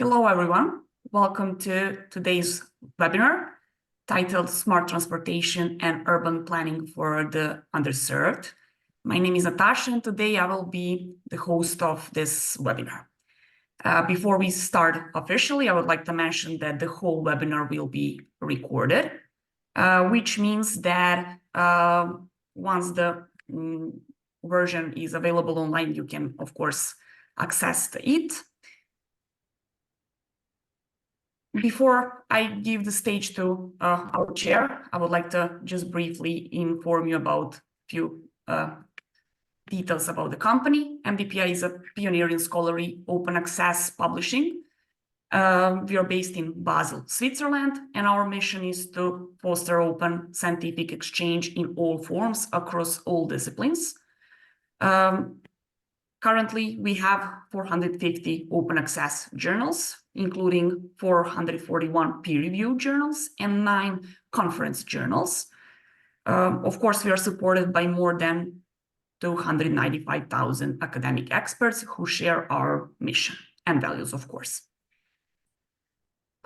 Hello, everyone. Welcome to today's webinar titled Smart Transportation and Urban Planning for the Underserved. My name is Natasa, and today I will be the host of this webinar. Before we start officially, I would like to mention that the whole webinar will be recorded, which means that once the version is available online, you can, of course, access it. Before I give the stage to our chair, I would like to just briefly inform you about a few details about the company. MDPI is a pioneer in scholarly open access publishing. We are based in Basel, Switzerland, and our mission is to foster open scientific exchange in all forms across all disciplines. Currently, we have 450 open access journals, including 441 peer-reviewed journals and 9 conference journals. Of course, we are supported by more than 295,000 academic experts who share our mission and values, of course.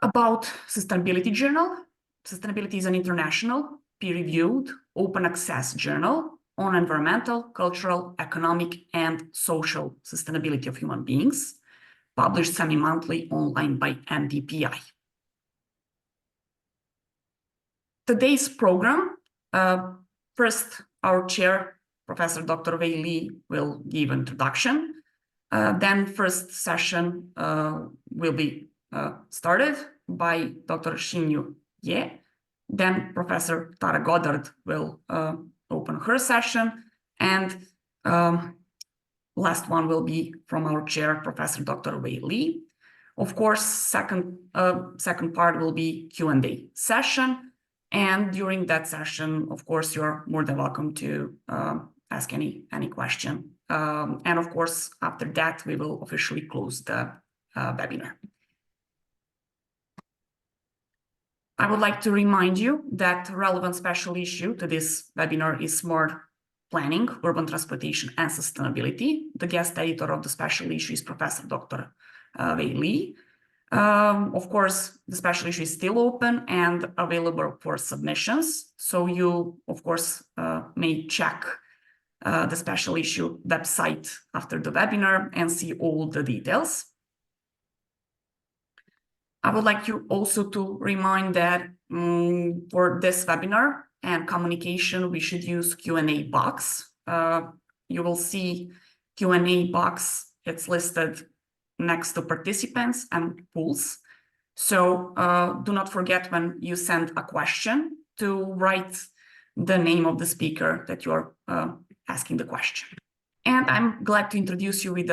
About Sustainability Journal. Sustainability is an international, peer-reviewed, open access journal on environmental, cultural, economic, and social sustainability of human beings, published semi-monthly online by MDPI. Today's program, first, our chair, Professor Dr. Wei Li, will give introduction. Then first session will be started by Dr. Xinyue. Then Professor Tara Goddard will open her session, and last one will be from our chair, Professor Dr. Wei Li. Of course, second part will be Q&A session, and during that session, of course, you're more than welcome to ask any question. And of course, after that, we will officially close the webinar. I would like to remind you that relevant special issue to this webinar is Smart Planning, Urban Transportation and Sustainability. The guest editor of the special issue is Professor Dr. Wei Li. Of course, the special issue is still open and available for submissions. So you, of course, may check the special issue website after the webinar and see all the details. I would like you also to remind that for this webinar and communication, we should use Q&A box. You will see Q&A box. It's listed next to participants and pools. So do not forget when you send a question to write the name of the speaker that you are asking the question. And I'm glad to introduce you with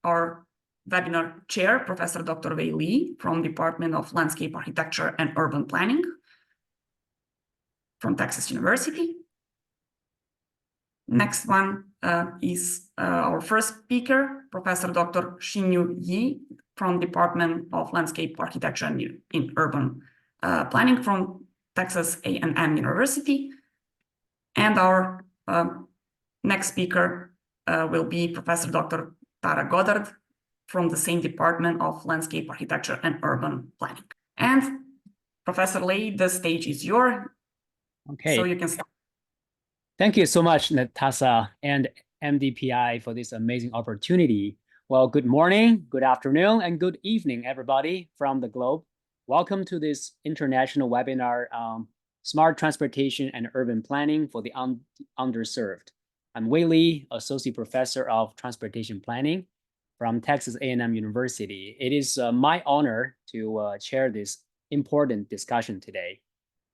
our webinar chair, Professor Dr. Wei Li from Department of Landscape Architecture and Urban Planning from Texas University. Next one is our first speaker, Professor Dr. Xinyue from Department of Landscape Architecture and in Urban Planning from Texas A&M University. And our next speaker will be Professor Dr. Tara Goddard from the same Department of Landscape Architecture and Urban Planning. And Professor Li, the stage is yours. Okay. So you can start. Thank you so much, Natasa and MDPI, for this amazing opportunity. Well, good morning, good afternoon, and good evening, everybody from the globe. Welcome to this international webinar, Smart Transportation and Urban Planning for the Underserved. I'm Wei Li, Associate Professor of Transportation Planning from Texas A&M University. It is my honor to chair this important discussion today.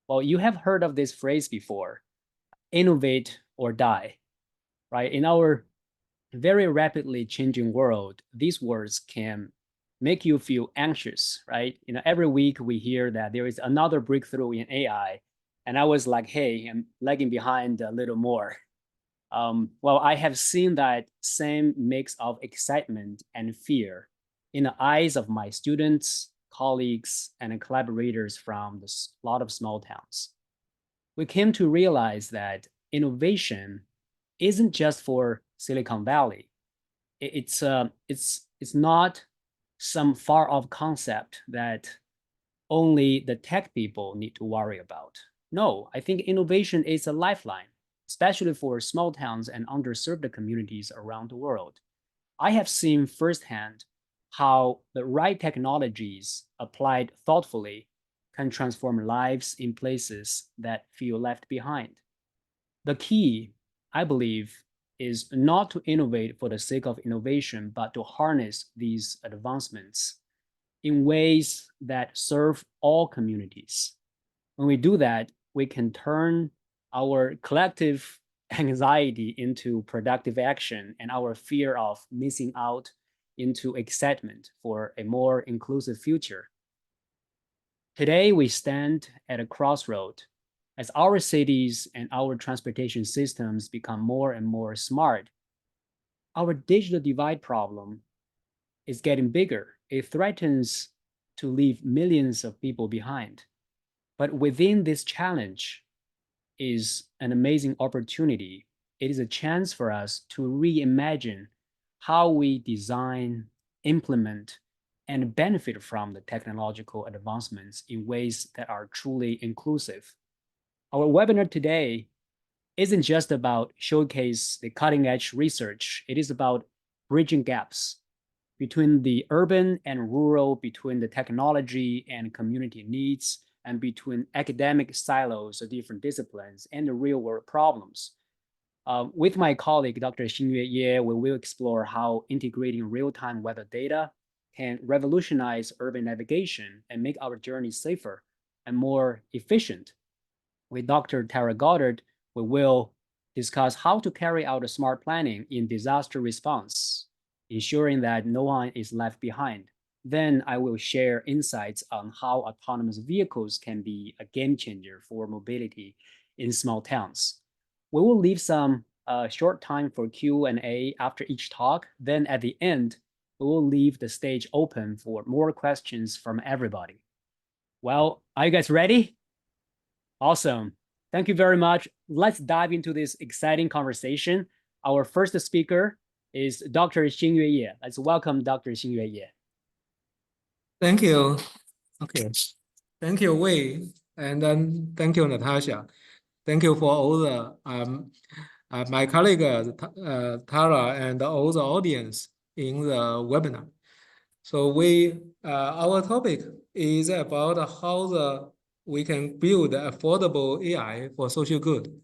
Well, you have heard of this phrase before, innovate or die, right? In our very rapidly changing world, these words can make you feel anxious, right? Every week we hear that there is another breakthrough in AI, and I was like, hey, I'm lagging behind a little more. Well, I have seen that same mix of excitement and fear in the eyes of my students, colleagues, and collaborators from a lot of small towns. We came to realize that innovation isn't just for Silicon Valley. It's not some far-off concept that only the tech people need to worry about. No, I think innovation is a lifeline, especially for small towns and underserved communities around the world. I have seen firsthand how the right technologies applied thoughtfully can transform lives in places that feel left behind. The key, I believe, is not to innovate for the sake of innovation, but to harness these advancements in ways that serve all communities. When we do that, we can turn our collective anxiety into productive action and our fear of missing out into excitement for a more inclusive future. Today, we stand at a crossroad as our cities and our transportation systems become more and more smart. Our digital divide problem is getting bigger. It threatens to leave millions of people behind. But within this challenge is an amazing opportunity. It is a chance for us to reimagine how we design, implement, and benefit from the technological advancements in ways that are truly inclusive. Our webinar today isn't just about showcase the cutting edge research. It is about bridging gaps between the urban and rural, between the technology and community needs, and between academic silos of different disciplines and the real world problems. With my colleague, Dr. Xinyue, we will explore how integrating real-time weather data can revolutionize urban navigation and make our journey safer and more efficient. With Dr. Tara Goddard, we will discuss how to carry out a smart planning in disaster response, ensuring that no one is left behind. Then I will share insights on how autonomous vehicles can be a game changer for mobility in small towns. We will leave some short time for Q&A after each talk. Then at the end, we will leave the stage open for more questions from everybody. Well, are you guys ready? Awesome. Thank you very much. Let's dive into this exciting conversation. Our first speaker is Dr. Xinyue. Let's welcome Dr. Xinyue. Thank you. Okay. Thank you, Wei, and then thank you, Natasha. Thank you for all the my colleague Tara and all the audience in the webinar. So our topic is about how we can build affordable AI for social good.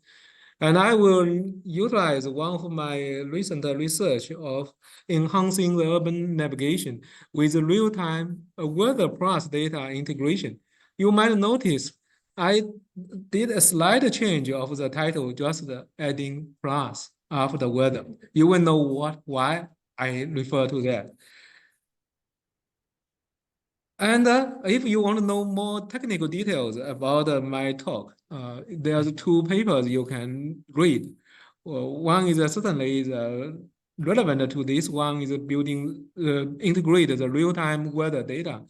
And I will utilize one of my recent research of enhancing the urban navigation with real-time weather plus data integration. You might notice I did a slight change of the title, just adding plus after weather. You will know why I refer to that. And if you want to know more technical details about my talk, there's two papers you can read. One is certainly relevant to this one is integrate the real-time weather data.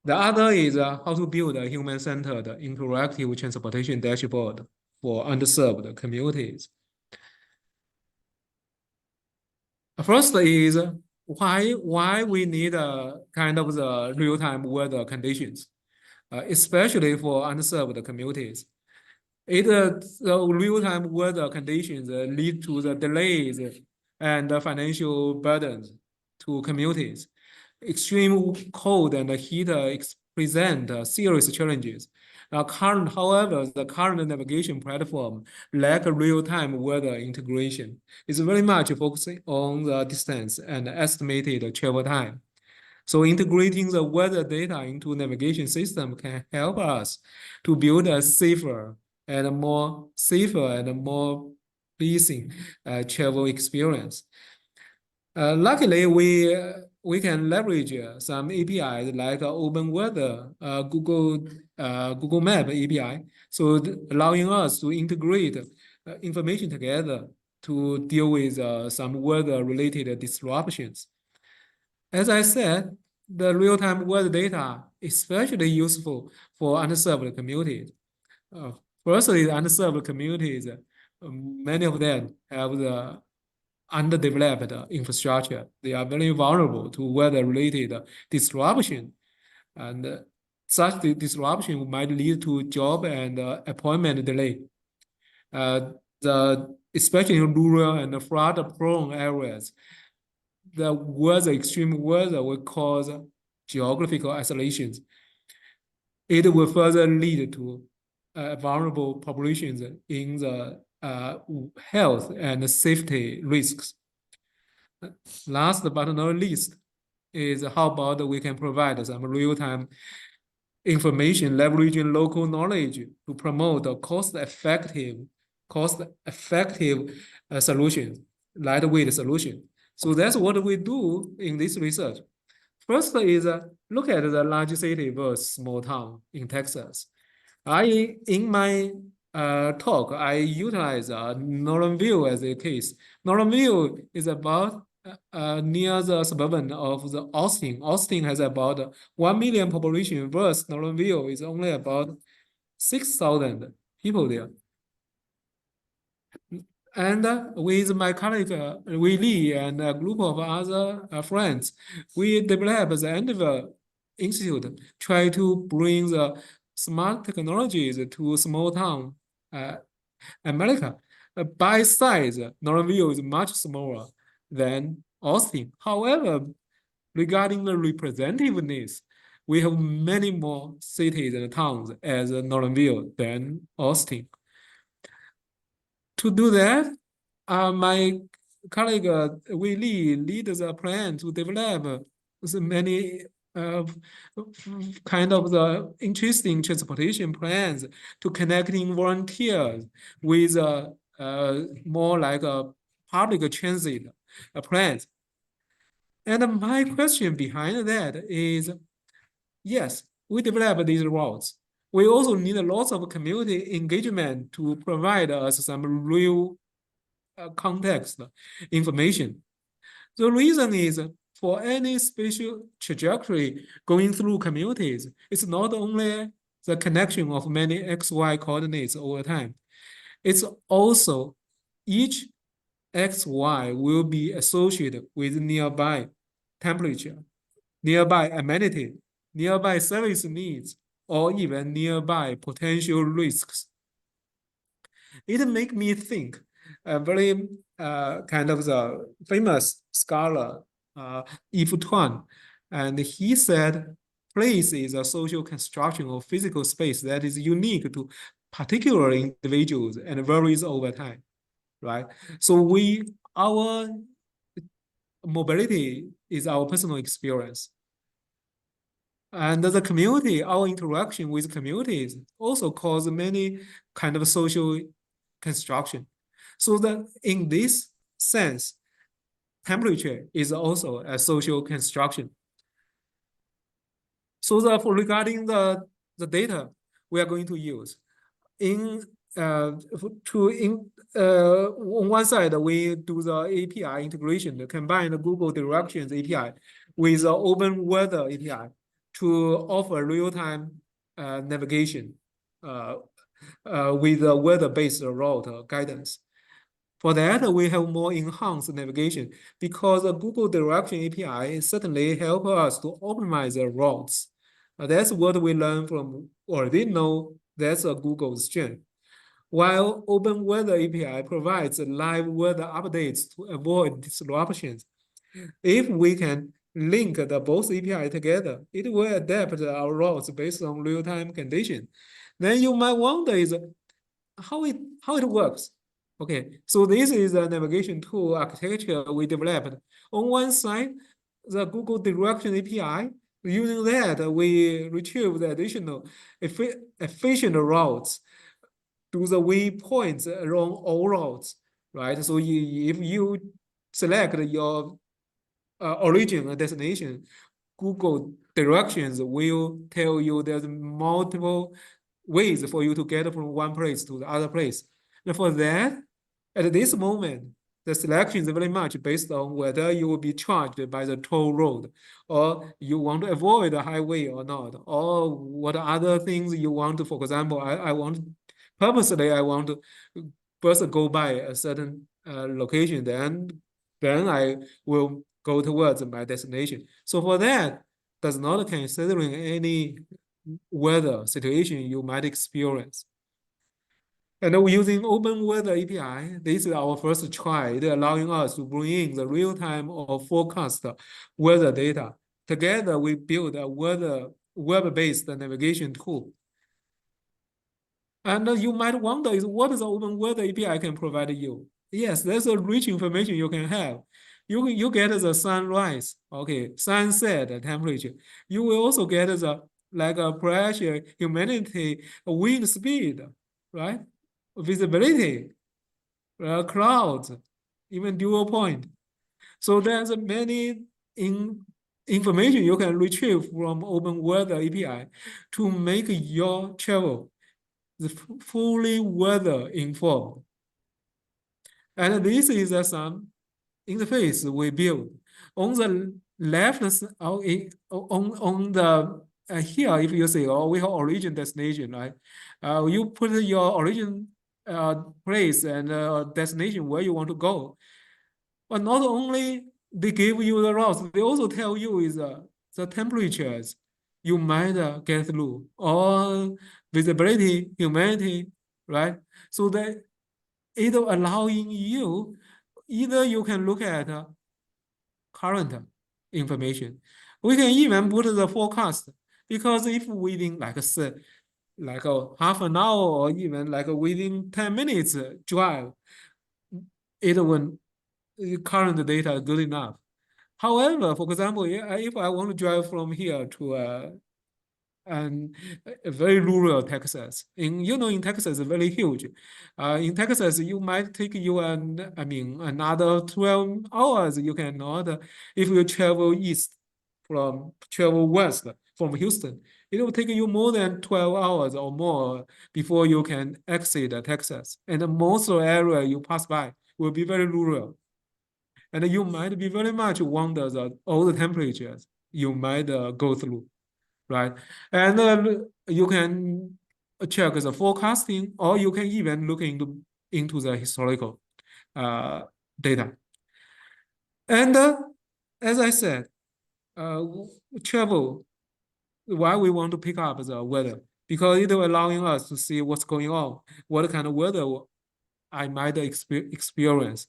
The other is how to build a human-centered interactive transportation dashboard for underserved communities. First is why we need a kind of the real-time weather conditions, especially for underserved communities. The real-time weather conditions lead to the delays and the financial burdens to communities. Extreme cold and heat present serious challenges. However, the current navigation platform lack real-time weather integration. It's very much focusing on the distance and estimated travel time. So integrating the weather data into navigation system can help us to build a safer and more pleasing travel experience. Luckily, we can leverage some APIs like Open Weather, Google Map API, so allowing us to integrate information together to deal with some weather-related disruptions. As I said, the real-time weather data is especially useful for underserved communities. Firstly, the underserved communities, many of them have underdeveloped infrastructure. They are very vulnerable to weather-related disruption, and such disruption might lead to job and appointment delay. Especially in rural and flood-prone areas, the extreme weather will cause geographical isolations. It will further lead to vulnerable populations in the health and safety risks. Last but not least is how about we can provide some real-time information leveraging local knowledge to promote a cost-effective solution, lightweight solution. So that's what we do in this research. First is look at the large city versus small town in Texas. In my talk, I utilize Nolanville as a case. Nolanville is about near the suburban of the Austin. Austin has about 1 million population versus Nolanville is only about 6,000 people there. And with my colleague Wei Li and a group of other friends, we developed the Endeavor Institute, try to bring the smart technologies to small town America. By size, Nolanville is much smaller than Austin. However, regarding the representativeness, we have many more cities and towns as Nolanville than Austin. To do that, my colleague Wei Li leads a plan to develop many kind of the interesting transportation plans to connecting volunteers with more like a public transit plans. And my question behind that is, yes, we develop these routes. We also need lots of community engagement to provide us some real context information. The reason is for any spatial trajectory going through communities, it's not only the connection of many XY coordinates over time. It's also each XY will be associated with nearby temperature, nearby amenity, nearby service needs, or even nearby potential risks. It makes me think a very kind of the famous scholar, Yves Tuan, and he said, place is a social construction of physical space that is unique to particular individuals and varies over time, right? So our mobility is our personal experience. And the community, our interaction with communities also cause many kind of social construction. So that in this sense, temperature is also a social construction. So regarding the data we are going to use, on one side, we do the API integration, to combine the Google Directions API with the Open Weather API to offer real-time navigation with the weather-based route guidance. For that, we have more enhanced navigation because the Google Direction API certainly help us to optimize the routes. That's what we learn from already know that's Google's strength. While Open Weather API provides live weather updates to avoid disruptions. If we can link the both API together, it will adapt our routes based on real-time conditions. Then you might wonder is how it works. Okay, so this is a navigation tool architecture we developed. On one side, the Google Direction API. Using that, we retrieve the additional efficient routes to the waypoints along all routes, right? So if you select your origin and destination, Google Directions will tell you there's multiple ways for you to get from one place to the other place. And for that, at this moment, the selection is very much based on whether you will be charged by the toll road, or you want to avoid a highway or not, or what other things you want to, for example, I want to first go by a certain location, then then I will go towards my destination. So for that, does not considering any weather situation you might experience. And using Open Weather API, this is our first try. It allowing us to bring in the real-time or forecast weather data. Together, we build a web-based navigation tool. And you might wonder, is what is the Open Weather API can provide you? Yes, there's a rich information you can have. You get the sunrise, okay, sunset temperature. You will also get the like a pressure, humidity, wind speed, right? Visibility, clouds, even dew point. So there's many information you can retrieve from Open Weather API to make your travel fully weather informed. And this is some interface we build. On the left, on the here, if you say, oh, we have origin destination, right? You put your origin place and destination where you want to go. But not only they give you the routes, they also tell you is the temperatures you might get through, or visibility, humidity, right? So that it allowing you, either you can look at current information. We can even put the forecast, because if within like a half an hour or even like within 10 minutes drive, it will current data is good enough. However, for example, if I want to drive from here to and a very rural Texas. In Texas, it's very huge. In Texas, you might take you another 12 hours. You cannot, if you travel west from Houston, it will take you more than 12 hours or more before you can exit Texas. And most of the area you pass by will be very rural. And you might be very much wonder all the temperatures you might go through. Right, and you can check the forecasting, or you can even look into the historical data. And as I said, travel. Why we want to pick up the weather? Because it will allowing us to see what's going on, what kind of weather I might experience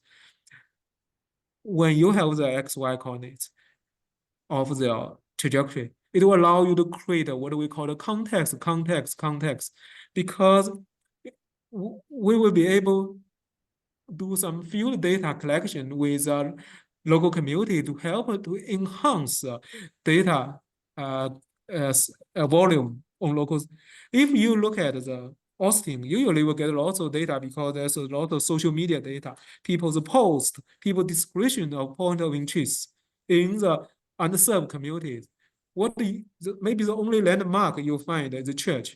when you have the XY coordinates of the trajectory. It will allow you to create what we call the context, because we will be able to do some field data collection with local community to help to enhance data volume on locals. If you look at the Austin, usually will get lots of data because there's a lot of social media data, people's posts, people's description of point of interest in the underserved communities. Maybe the only landmark you find is the church,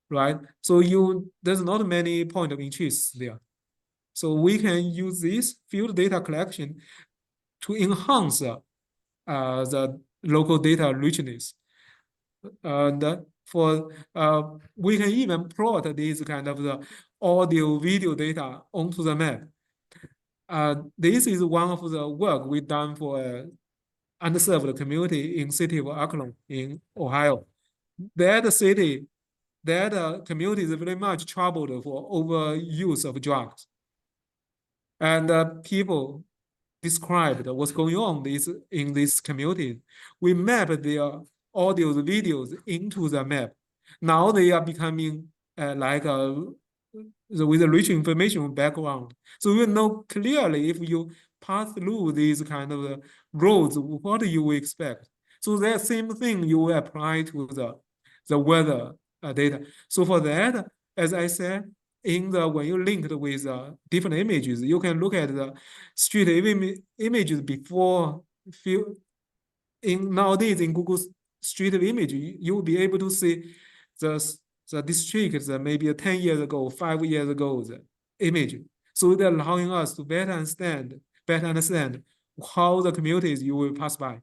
right? So there's not many point of interest there. So we can use this field data collection to enhance the local data richness. And we can even plot these kind of the audio, video data onto the map. This is one of the work we done for underserved community in city of Akron in Ohio. That community is very much troubled for overuse of drugs. And people described what's going on in this community. We mapped their audio videos into the map. Now they are becoming with a rich information background. So you know clearly if you pass through these kind of roads, what do you expect? So that same thing you will apply to the weather data. So for that, as I said, when you link it with different images, you can look at the street images before. Nowadays in Google Street Image, you will be able to see the district that maybe 10 years ago, 5 years ago, the image. So they're allowing us to better understand how the communities you will pass by.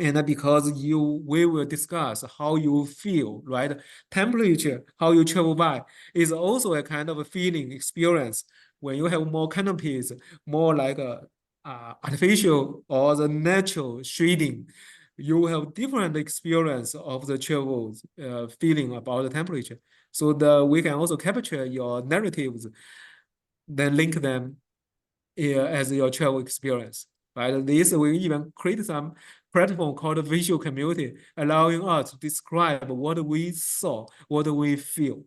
And because we will discuss how you feel, right? Temperature, how you travel by, is also a kind of a feeling experience. When you have more canopies, more like a artificial or the natural shading, you have different experience of the travel feeling about the temperature. So we can also capture your narratives, then link them as your travel experience. Right? This will even create some platform called visual community, allowing us to describe what we saw, what we feel.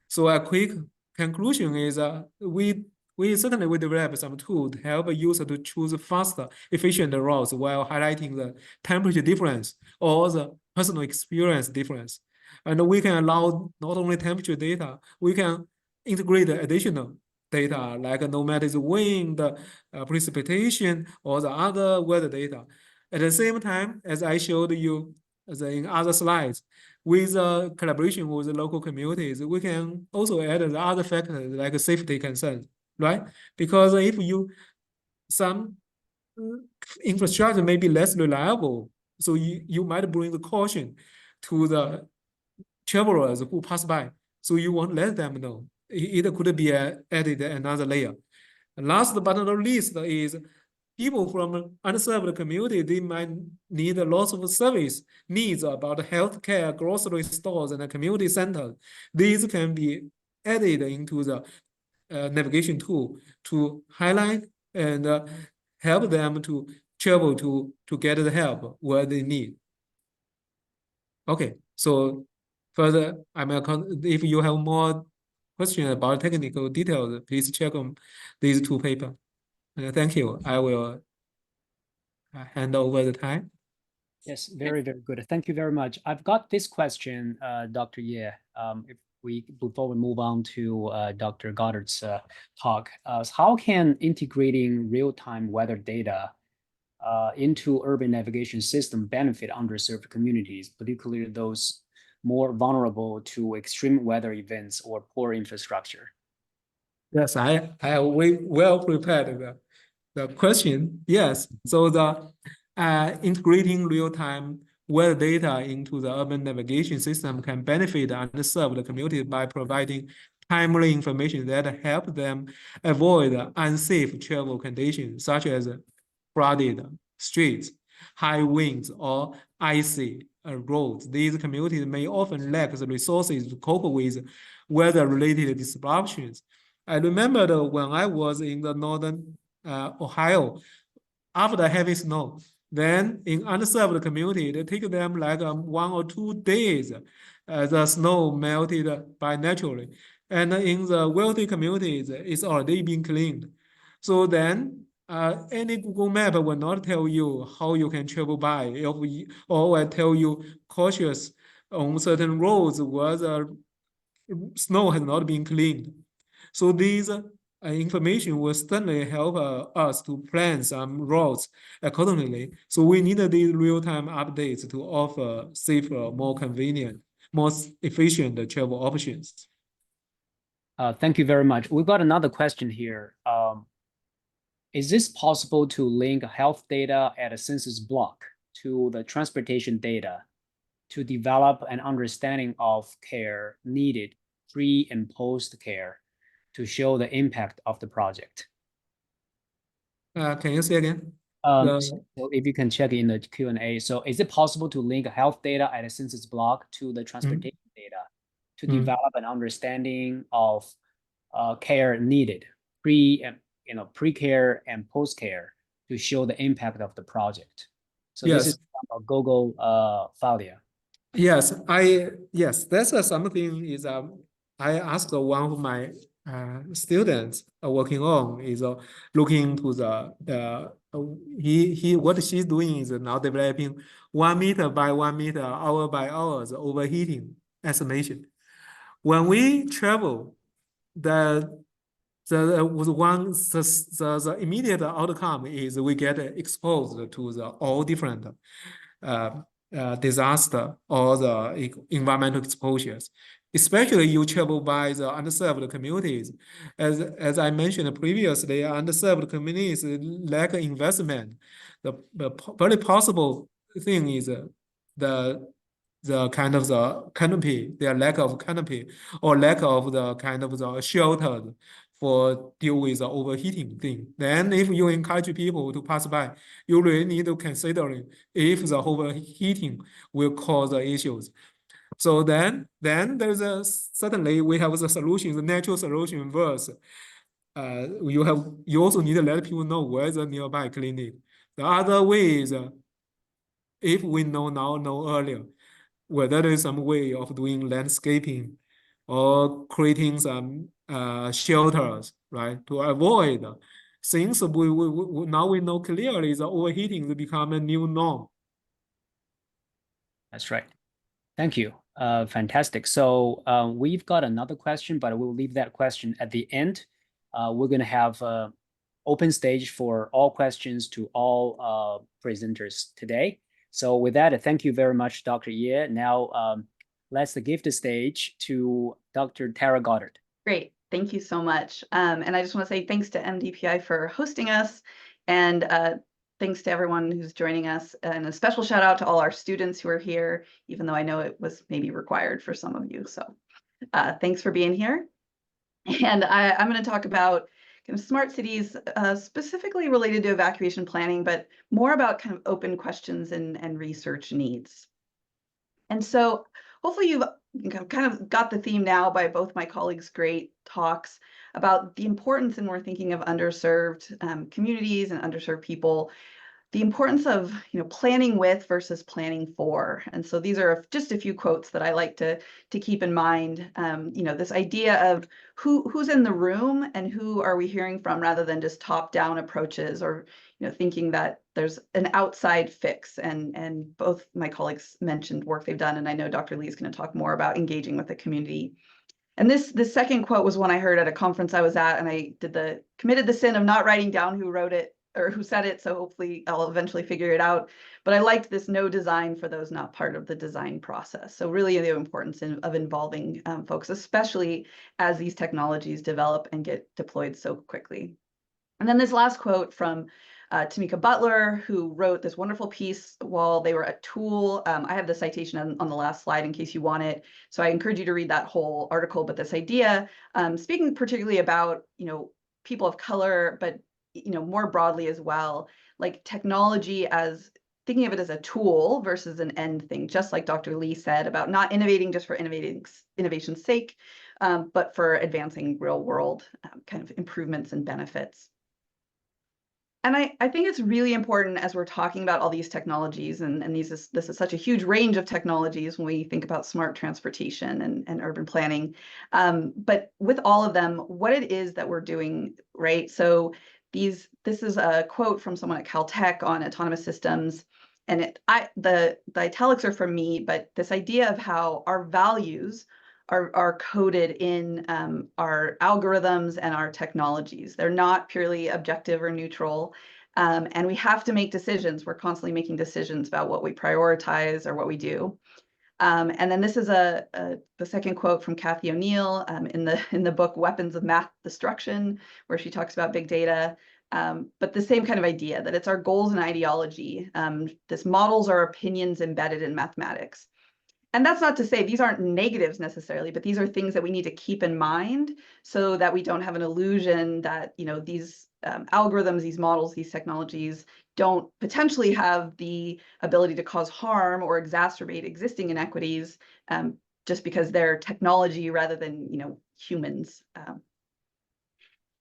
So a quick conclusion is we certainly will develop some tool to help a user to choose faster, efficient routes while highlighting the temperature difference or the personal experience difference. And we can allow not only temperature data, we can integrate additional data like no matter the wind, precipitation, or the other weather data. At the same time, as I showed you in other slides, with collaboration with the local communities, we can also add the other factors like safety concerns, right? Because if some infrastructure may be less reliable, so you might bring the caution to the travelers who pass by. So you won't let them know. It could be added another layer. And last but not least is people from underserved community, they might need lots of service needs about healthcare, grocery stores, and community centers. These can be added into the navigation tool to highlight and help them to travel to get the help where they need. Okay, so further, if you have more questions about technical details, please check on these two papers. Thank you. I will hand over the time. Yes, very, very good. Thank you very much. I've got this question, Dr. Ye. Before we move on to Dr. Goddard's talk, how can integrating real-time weather data into urban navigation system benefit underserved communities, particularly those more vulnerable to extreme weather events or poor infrastructure? Yes, I well prepared the question. Yes, so the integrating real-time weather data into the urban navigation system can benefit underserved communities by providing timely information that help them avoid unsafe travel conditions such as flooded streets, high winds, or icy roads. These communities may often lack the resources to cope with weather-related disruptions. I remember when I was in the northern Ohio, after heavy snow, then in underserved community, it take them like 1 or 2 days. The snow melted by naturally. And in the wealthy communities, it's already been cleaned. So then any Google map will not tell you how you can travel by, or will tell you cautious on certain roads where the snow has not been cleaned. So these information will certainly help us to plan some routes accordingly. So we need these real-time updates to offer safer, more convenient, more efficient travel options. Thank you very much. We've got another question here. Is this possible to link health data at a census block to the transportation data to develop an understanding of care needed pre and post care to show the impact of the project? Can you say again? So if you can check in the Q&A. So is it possible to link health data at a census block to the transportation data to develop an understanding of care needed pre-care and post-care to show the impact of the project? So yes. This is from Google Falia. Yes, that's something is I asked one of my students working on is looking to the what she's doing is now developing 1 meter by 1 meter, hour by hours overheating estimation. When we travel, the immediate outcome is we get exposed to the all different disaster or the environmental exposures. especially you travel by the underserved communities. As I mentioned previously, underserved communities lack investment. The very possible thing is the kind of the canopy, their lack of canopy, or lack of the kind of the shelter for deal with the overheating thing. Then if you encourage people to pass by, you really need to consider if the overheating will cause the issues. So then there's certainly we have the solution, the natural solution first. You also need to let people know where is the nearby clinic. The other way is if we know now, know earlier, whether there is some way of doing landscaping or creating some shelters, right, to avoid things. Now we know clearly the overheating will become a new norm. That's right. Thank you. Fantastic. So we've got another question, but we'll leave that question at the end. We're going to have open stage for all questions to all presenters today. So with that, thank you very much, Dr. Ye. Now, let's give the stage to Dr. Tara Goddard. Great. Thank you so much. And I just want to say thanks to MDPI for hosting us, and thanks to everyone who's joining us, and a special shout out to all our students who are here, even though I know it was maybe required for some of you. So thanks for being here. And I'm going to talk about kind of smart cities, specifically related to evacuation planning, but more about kind of open questions and research needs. And so hopefully you've kind of got the theme now by both my colleagues' great talks about the importance, and we're thinking of underserved communities and underserved people, the importance of planning with versus planning for. And so these are just a few quotes that I like to keep in mind. This idea of who's in the room and who are we hearing from, rather than just top-down approaches, or thinking that there's an outside fix. And both my colleagues mentioned work they've done, and I know Dr. Lee is going to talk more about engaging with the community. And this second quote was one I heard at a conference I was at, and I committed the sin of not writing down who wrote it or who said it, so hopefully I'll eventually figure it out. But I liked this: no design for those not part of the design process. So really the importance of involving folks, especially as these technologies develop and get deployed so quickly. And then this last quote from Tamika Butler, who wrote this wonderful piece while they were at Tool. I have the citation on the last slide in case you want it. So I encourage you to read that whole article. But this idea, speaking particularly about people of color, but more broadly as well, like technology as thinking of it as a tool versus an end thing, just like Dr. Lee said about not innovating just for innovation's sake, but for advancing real world kind of improvements and benefits. And I think it's really important as we're talking about all these technologies, and this is such a huge range of technologies when we think about smart transportation and urban planning. But with all of them, what it is that we're doing, right? So this is a quote from someone at Caltech on autonomous systems, and the italics are from me, but this idea of how our values are coded in our algorithms and our technologies. They're not purely objective or neutral, and we have to make decisions. We're constantly making decisions about what we prioritize or what we do. And then this is the second quote from Kathy O'Neill in the book Weapons of Math Destruction, where she talks about big data. But the same kind of idea, that it's our goals and ideology. This models are opinions embedded in mathematics. And that's not to say these aren't negatives necessarily, but these are things that we need to keep in mind so that we don't have an illusion that these algorithms, these models, these technologies don't potentially have the ability to cause harm or exacerbate existing inequities just because they're technology rather than humans.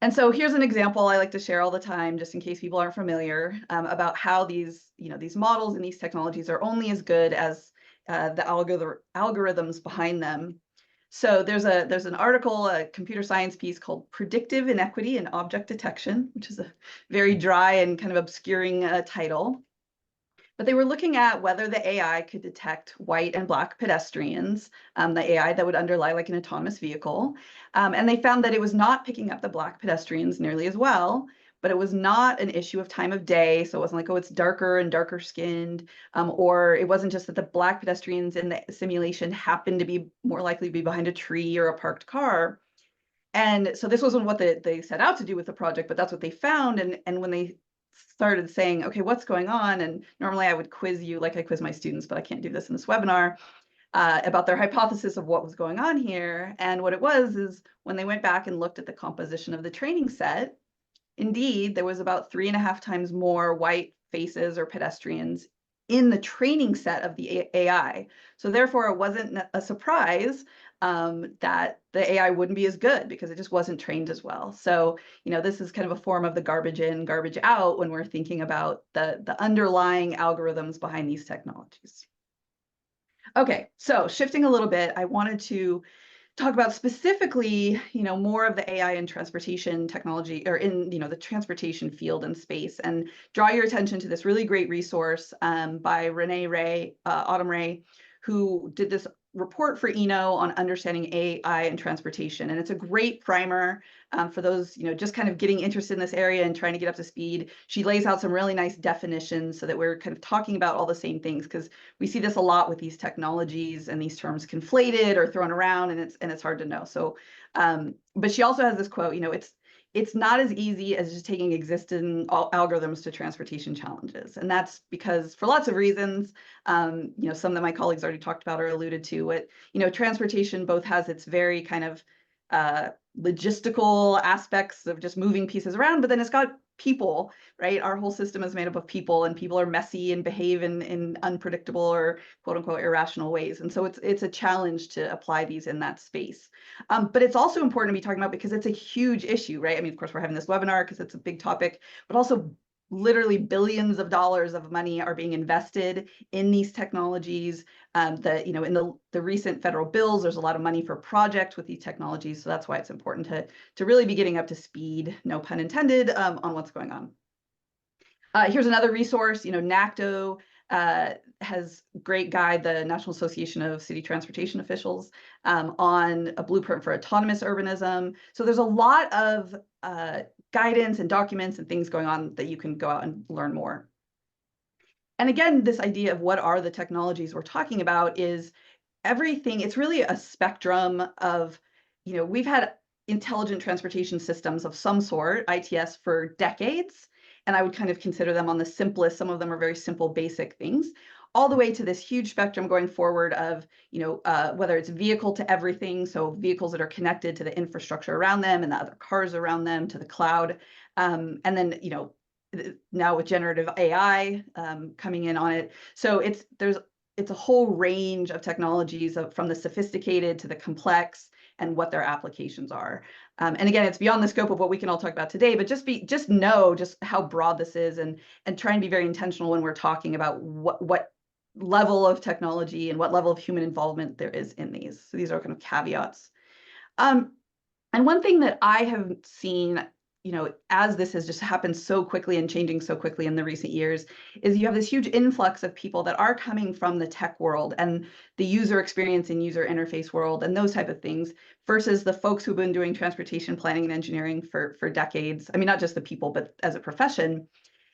And so here's an example I like to share all the time, just in case people aren't familiar, about how these models and these technologies are only as good as the algorithms behind them. So there's an article, a computer science piece called Predictive Inequity in Object Detection, which is a very dry and kind of obscuring title. But they were looking at whether the AI could detect white and black pedestrians, the AI that would underlie like an autonomous vehicle. And they found that it was not picking up the black pedestrians nearly as well, but it was not an issue of time of day. So it wasn't like, oh, it's darker and darker skinned, or it wasn't just that the Black pedestrians in the simulation happened to be more likely to be behind a tree or a parked car. And so this wasn't what they set out to do with the project, but that's what they found. And when they started saying, okay, what's going on? And normally I would quiz you like I quiz my students, but I can't do this in this webinar, about their hypothesis of what was going on here. And what it was is when they went back and looked at the composition of the training set, indeed, there was about 3.5 times more white faces or pedestrians in the training set of the AI. So therefore, it wasn't a surprise that the AI wouldn't be as good because it just wasn't trained as well. So, this is kind of a form of the garbage in, garbage out when we're thinking about the underlying algorithms behind these technologies. Okay, so shifting a little bit, I wanted to talk about specifically, more of the AI in transportation technology, or in, the transportation field and space, and draw your attention to this really great resource by Autumn Ray, who did this report for Eno on understanding AI and transportation. And it's a great primer for those, just kind of getting interested in this area and trying to get up to speed. She lays out some really nice definitions so that we're kind of talking about all the same things, because we see this a lot with these technologies and these terms conflated or thrown around, and it's hard to know. So, but she also has this quote, it's not as easy as just taking existing algorithms to transportation challenges. And that's because, for lots of reasons, some that my colleagues already talked about or alluded to, transportation both has its very kind of logistical aspects of just moving pieces around, but then it's got people, right? Our whole system is made up of people, and people are messy and behave in unpredictable or quote unquote irrational ways. And so it's a challenge to apply these in that space. But it's also important to be talking about because it's a huge issue, right? I mean, of course, we're having this webinar because it's a big topic, but also literally billions of dollars of money are being invested in these technologies. In the recent federal bills, there's a lot of money for projects with these technologies. So that's why it's important to really be getting up to speed, no pun intended, on what's going on. Here's another resource. NACTO has a great guide, the National Association of City Transportation Officials, on a blueprint for autonomous urbanism. So there's a lot of guidance and documents and things going on that you can go out and learn more. And again, this idea of what are the technologies we're talking about is everything. It's really a spectrum of, we've had intelligent transportation systems of some sort, ITS, for decades. And I would kind of consider them on the simplest. Some of them are very simple, basic things, all the way to this huge spectrum going forward of, whether it's vehicle to everything, so vehicles that are connected to the infrastructure around them and the other cars around them, to the cloud. And then, now with generative AI coming in on it. So it's a whole range of technologies from the sophisticated to the complex and what their applications are. And again, it's beyond the scope of what we can all talk about today, but just know how broad this is, and try and be very intentional when we're talking about what level of technology and what level of human involvement there is in these. So these are kind of caveats. And one thing that I have seen, as this has just happened so quickly and changing so quickly in the recent years, is you have this huge influx of people that are coming from the tech world and the user experience and user interface world and those type of things, versus the folks who've been doing transportation planning and engineering for decades. I mean, not just the people, but as a profession.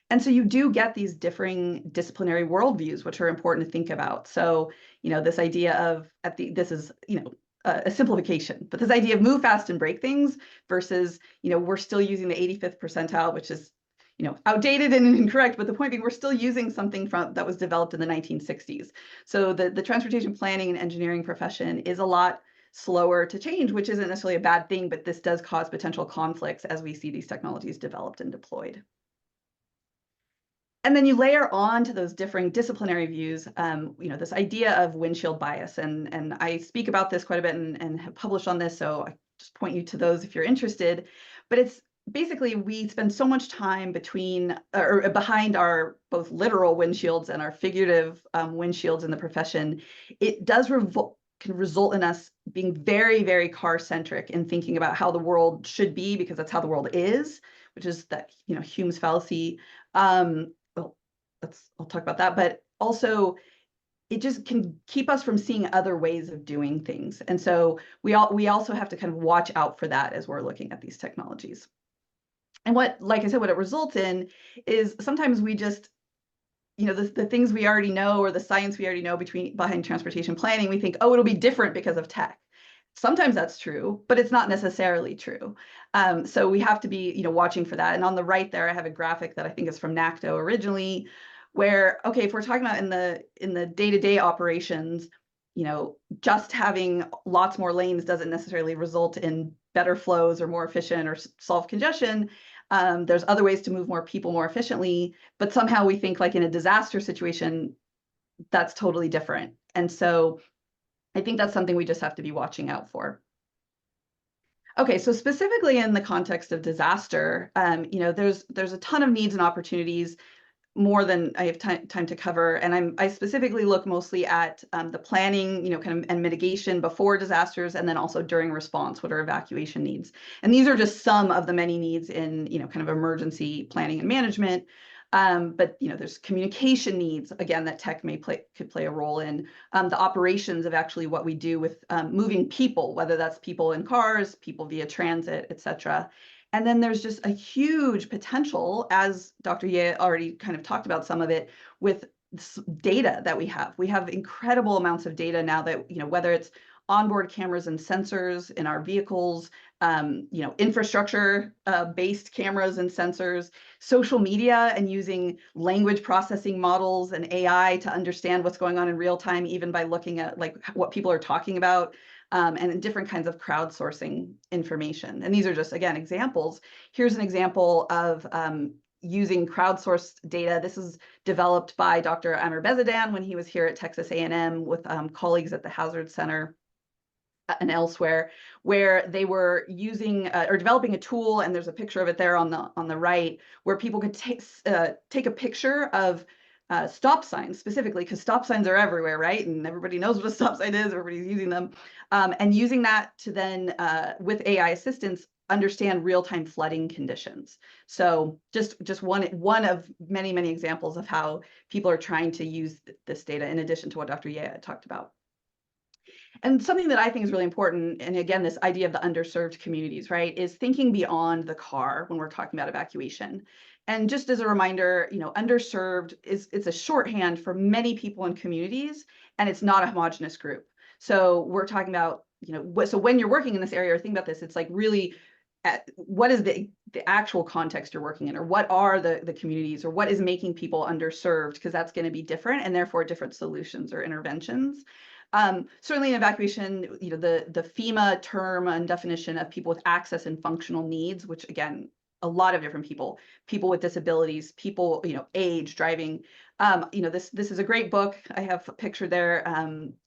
And so you do get these differing disciplinary worldviews, which are important to think about. So, this idea of this is, a simplification, but this idea of move fast and break things versus, we're still using the 85th percentile, which is, outdated and incorrect. But the point being, we're still using something that was developed in the 1960s. So the transportation planning and engineering profession is a lot slower to change, which isn't necessarily a bad thing, but this does cause potential conflicts as we see these technologies developed and deployed. And then you layer on to those differing disciplinary views, this idea of windshield bias. And I speak about this quite a bit and have published on this, so I just point you to those if you're interested. But it's basically, we spend so much time behind our both literal windshields and our figurative windshields in the profession. It does can result in us being very, very car-centric in thinking about how the world should be, because that's how the world is, which is that, Hume's fallacy. I'll talk about that, but also it just can keep us from seeing other ways of doing things. And so we also have to kind of watch out for that as we're looking at these technologies. And like I said, what it results in is sometimes we just, the things we already know or the science we already know behind transportation planning, we think, oh, it'll be different because of tech. Sometimes that's true, but it's not necessarily true. So we have to be, watching for that. And on the right there, I have a graphic that I think is from NACTO originally, where, okay, if we're talking about in the day-to-day operations, just having lots more lanes doesn't necessarily result in better flows or more efficient or solve congestion. There's other ways to move more people more efficiently, but somehow we think like in a disaster situation, that's totally different. And so I think that's something we just have to be watching out for. Okay, so specifically in the context of disaster, there's a ton of needs and opportunities, more than I have time to cover. And I specifically look mostly at the planning, kind of and mitigation before disasters, and then also during response, what are evacuation needs? And these are just some of the many needs in, kind of emergency planning and management. But there's communication needs, again, that tech could play a role in, the operations of actually what we do with moving people, whether that's people in cars, people via transit, et cetera. And then there's just a huge potential, as Dr. Ye already kind of talked about some of it, with data that we have. We have incredible amounts of data now that, whether it's onboard cameras and sensors in our vehicles, infrastructure based cameras and sensors, social media, and using language processing models and AI to understand what's going on in real time, even by looking at like what people are talking about, and different kinds of crowdsourcing information. And these are just, again, examples. Here's an example of using crowdsourced data. This is developed by Dr. Amir Bezadan when he was here at Texas A&M with colleagues at the Hazard Center and elsewhere, where they were using or developing a tool, and there's a picture of it there on the right, where people could take a picture of stop signs specifically, because stop signs are everywhere, right? And everybody knows what a stop sign is, everybody's using them. And using that to then, with AI assistance, understand real-time flooding conditions. So just one of many, many examples of how people are trying to use this data in addition to what Dr. Ye talked about. And something that I think is really important, and again, this idea of the underserved communities, right, is thinking beyond the car when we're talking about evacuation. And just as a reminder, underserved it's a shorthand for many people in communities, and it's not a homogenous group. So we're talking about, so when you're working in this area or think about this, it's like really what is the actual context you're working in, or what are the communities, or what is making people underserved, because that's going to be different, and therefore different solutions or interventions. Certainly in evacuation, the FEMA term and definition of people with access and functional needs, which again, a lot of different people with disabilities, people, age, driving. This is a great book. I have a picture there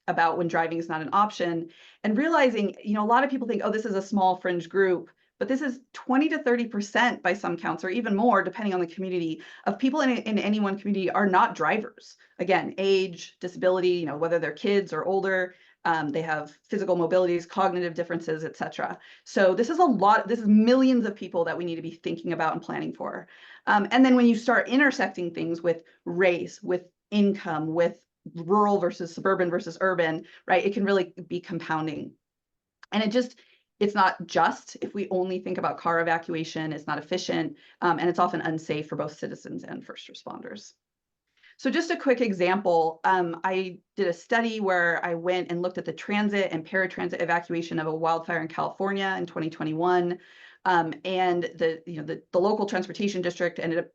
about when driving is not an option, and realizing, a lot of people think, oh, this is a small fringe group, but this is 20 to 30% by some counts, or even more, depending on the community, of people in any one community are not drivers. Again, age, disability, whether they're kids or older, they have physical mobilities, cognitive differences, et cetera. So this is this is millions of people that we need to be thinking about and planning for. And then when you start intersecting things with race, with income, with rural versus suburban versus urban, right, it can really be compounding. And it's not just, if we only think about car evacuation, it's not efficient, and it's often unsafe for both citizens and first responders. So just a quick example, I did a study where I went and looked at the transit and paratransit evacuation of a wildfire in California in 2021. And the local transportation district ended up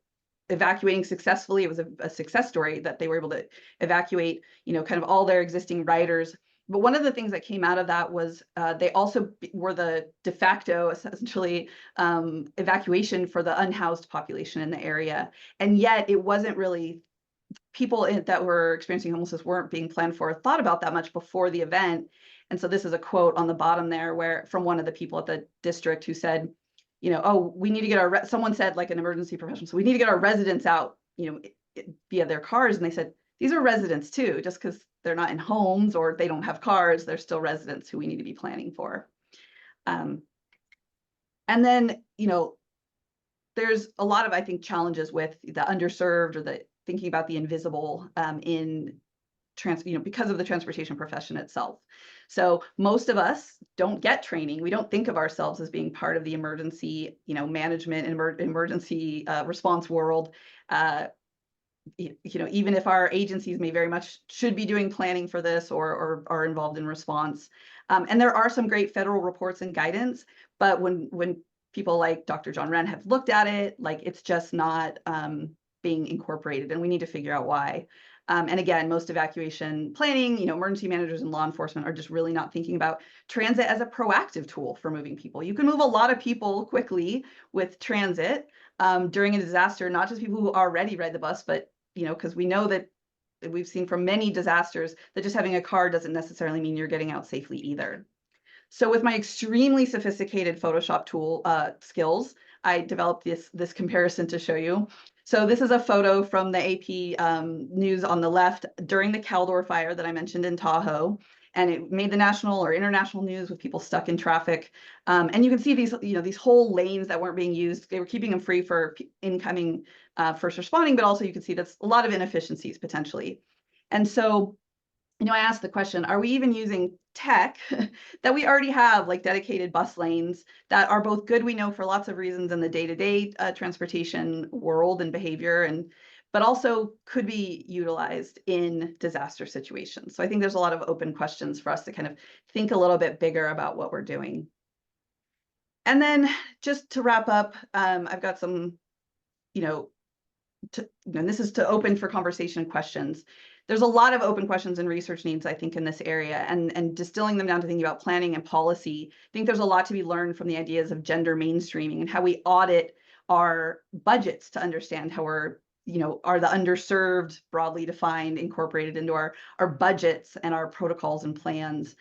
evacuating successfully. It was a success story that they were able to evacuate, kind of all their existing riders. But one of the things that came out of that was they also were the de facto, essentially, evacuation for the unhoused population in the area. And yet it wasn't really, people that were experiencing homelessness weren't being planned for or thought about that much before the event. And so this is a quote on the bottom there from one of the people at the district who said, oh, we need to get someone said, like an emergency professional, so we need to get our residents out, via their cars. And they said, these are residents too, just because they're not in homes or they don't have cars, they're still residents who we need to be planning for. And then, there's a lot of, I think, challenges with the underserved or the thinking about the invisible because of the transportation profession itself. So most of us don't get training. We don't think of ourselves as being part of the emergency, management and emergency response world. Even if our agencies may very much should be doing planning for this or are involved in response. And there are some great federal reports and guidance, but when people like Dr. John Wren have looked at it, like it's just not being incorporated, and we need to figure out why. And again, most evacuation planning, emergency managers and law enforcement are just really not thinking about transit as a proactive tool for moving people. You can move a lot of people quickly with transit during a disaster, not just people who already ride the bus, but, because we know that we've seen from many disasters that just having a car doesn't necessarily mean you're getting out safely either. So with my extremely sophisticated Photoshop tool skills, I developed this comparison to show you. So this is a photo from the AP news on the left during the Caldor fire that I mentioned in Tahoe. And it made the national or international news with people stuck in traffic. And you can see these whole lanes that weren't being used. They were keeping them free for incoming first responding, but also you can see that's a lot of inefficiencies potentially. And so, I asked the question, are we even using tech that we already have, like dedicated bus lanes that are both good, we know, for lots of reasons in the day-to-day transportation world and behavior, but also could be utilized in disaster situations. So I think there's a lot of open questions for us to kind of think a little bit bigger about what we're doing. And then just to wrap up, I've got some, and this is to open for conversation questions. There's a lot of open questions and research needs, I think, in this area, and distilling them down to thinking about planning and policy. I think there's a lot to be learned from the ideas of gender mainstreaming and how we audit our budgets to understand how we're, are the underserved broadly defined, incorporated into our budgets and our protocols and plans.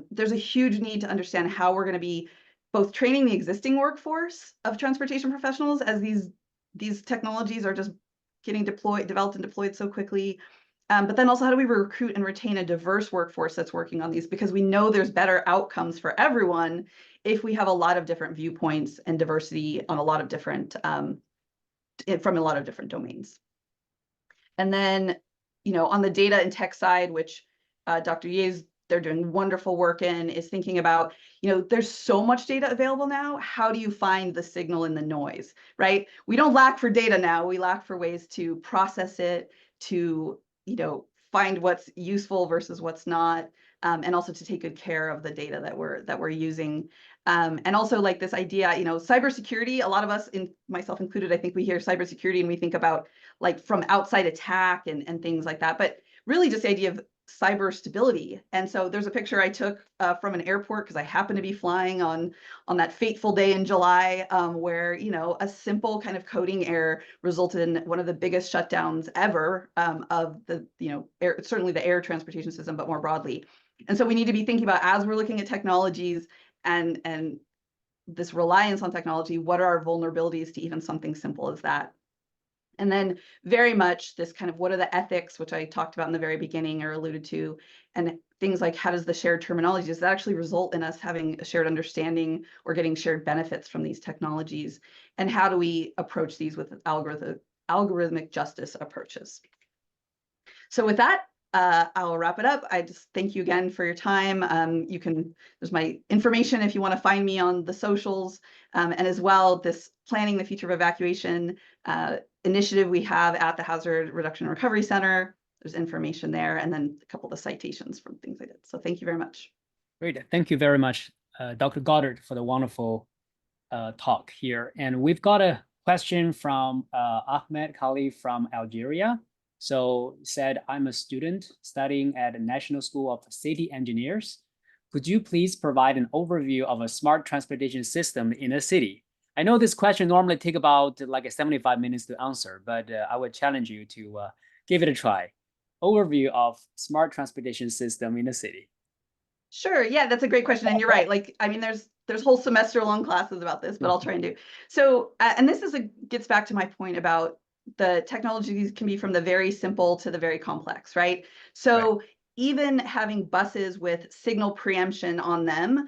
There's a huge need to understand how we're going to be both training the existing workforce of transportation professionals as these technologies are just getting developed and deployed so quickly. But then also, how do we recruit and retain a diverse workforce that's working on these? Because we know there's better outcomes for everyone if we have a lot of different viewpoints and diversity on a lot of different, from a lot of different domains. And then, on the data and tech side, which Dr. Ye's, they're doing wonderful work in, is thinking about, there's so much data available now. How do you find the signal in the noise, right? We don't lack for data now. We lack for ways to process it, to find what's useful versus what's not, and also to take good care of the data that we're using. And also, like, this idea, cybersecurity, a lot of us, myself included, I think we hear cybersecurity and we think about like from outside attack and things like that, but really just the idea of cyber stability. And so there's a picture I took from an airport because I happened to be flying on that fateful day in July, where a simple kind of coding error resulted in one of the biggest shutdowns ever of the certainly the air transportation system, but more broadly. And so we need to be thinking about, as we're looking at technologies and this reliance on technology, what are our vulnerabilities to even something simple as that? And then very much this kind of, what are the ethics, which I talked about in the very beginning or alluded to, and things like, how does the shared terminology, does that actually result in us having a shared understanding or getting shared benefits from these technologies? And how do we approach these with algorithmic justice approaches? So with that, I'll wrap it up. I just thank you again for your time. There's my information if you want to find me on the socials, and as well, this Planning the Future of Evacuation initiative we have at the Hazard Reduction and Recovery Center. There's information there, and then a couple of the citations from things I did. So thank you very much. Great. Thank you very much, Dr. Goddard, for the wonderful talk here. And we've got a question from Ahmed Khalif from Algeria. So said, I'm a student studying at the National School of City Engineers. Could you please provide an overview of a smart transportation system in a city? I know this question normally take about like 75 minutes to answer, but I would challenge you to give it a try. Overview of smart transportation system in a city. Sure. Yeah, that's a great question. And you're right. Like, I mean, there's whole semester long classes about this, but I'll try and do. So, and this gets back to my point about the technologies can be from the very simple to the very complex, right? So even having buses with signal preemption on them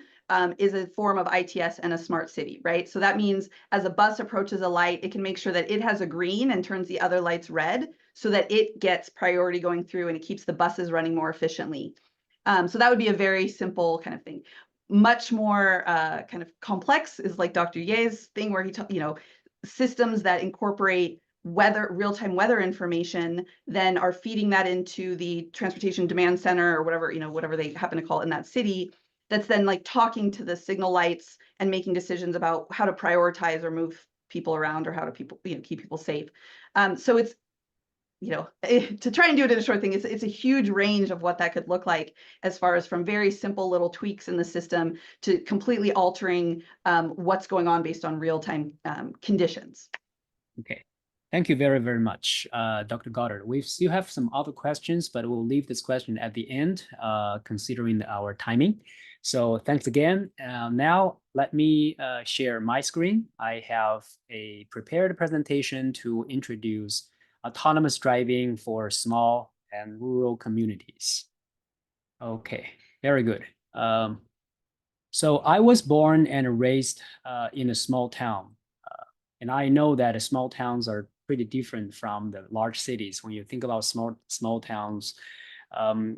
is a form of ITS and a smart city, right? So that means as a bus approaches a light, it can make sure that it has a green and turns the other lights red so that it gets priority going through and it keeps the buses running more efficiently. So that would be a very simple kind of thing. Much more kind of complex is like Dr. Ye's thing where he, systems that incorporate real-time weather information, then are feeding that into the transportation demand center or whatever they happen to call it in that city. That's then like talking to the signal lights and making decisions about how to prioritize or move people around or how to keep people safe. So it's, to try and do it in a short thing, it's a huge range of what that could look like, as far as from very simple little tweaks in the system to completely altering what's going on based on real-time conditions. Okay. Thank you very, very much, Dr. Goddard. We still have some other questions, but we'll leave this question at the end, considering our timing. So thanks again. Now, let me share my screen. I have a prepared presentation to introduce autonomous driving for small and rural communities. Okay, very good. So I was born and raised in a small town. And I know that small towns are pretty different from the large cities. When you think about small towns,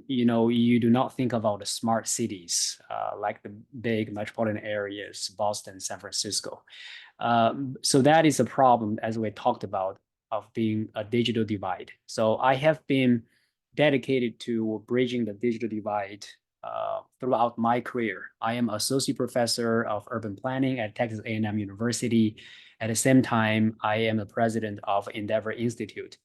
you do not think about the smart cities like the big metropolitan areas, Boston, San Francisco. So that is a problem, as we talked about, of being a digital divide. So I have been dedicated to bridging the digital divide throughout my career. I am associate professor of urban planning at Texas A&M University. At the same time, I am the president of Endeavor Institute.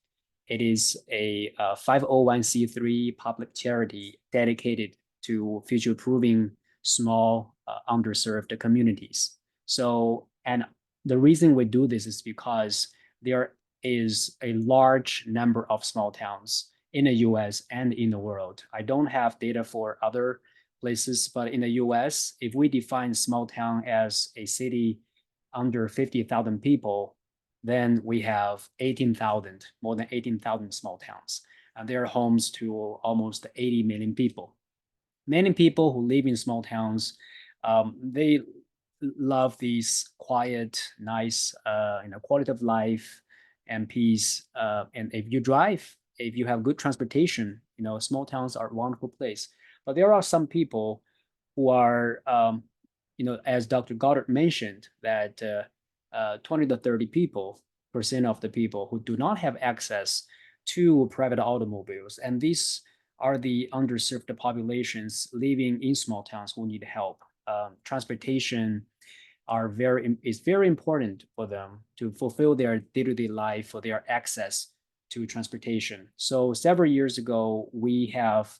It is a 501c3 public charity dedicated to future-proofing small, underserved communities. So, and the reason we do this is because there is a large number of small towns in the US and in the world. I don't have data for other places, but in the US, if we define small town as a city under 50,000 people, then we have more than 18,000 small towns. And they're homes to almost 80 million people. Many people who live in small towns, they love these quiet, nice, quality of life and peace. And if you have good transportation, small towns are a wonderful place. But there are some people who are, as Dr. Goddard mentioned, that 20 to 30% of the people who do not have access to private automobiles. And these are the underserved populations living in small towns who need help. Transportation is very important for them to fulfill their day-to-day life, for their access to transportation. So several years ago, we have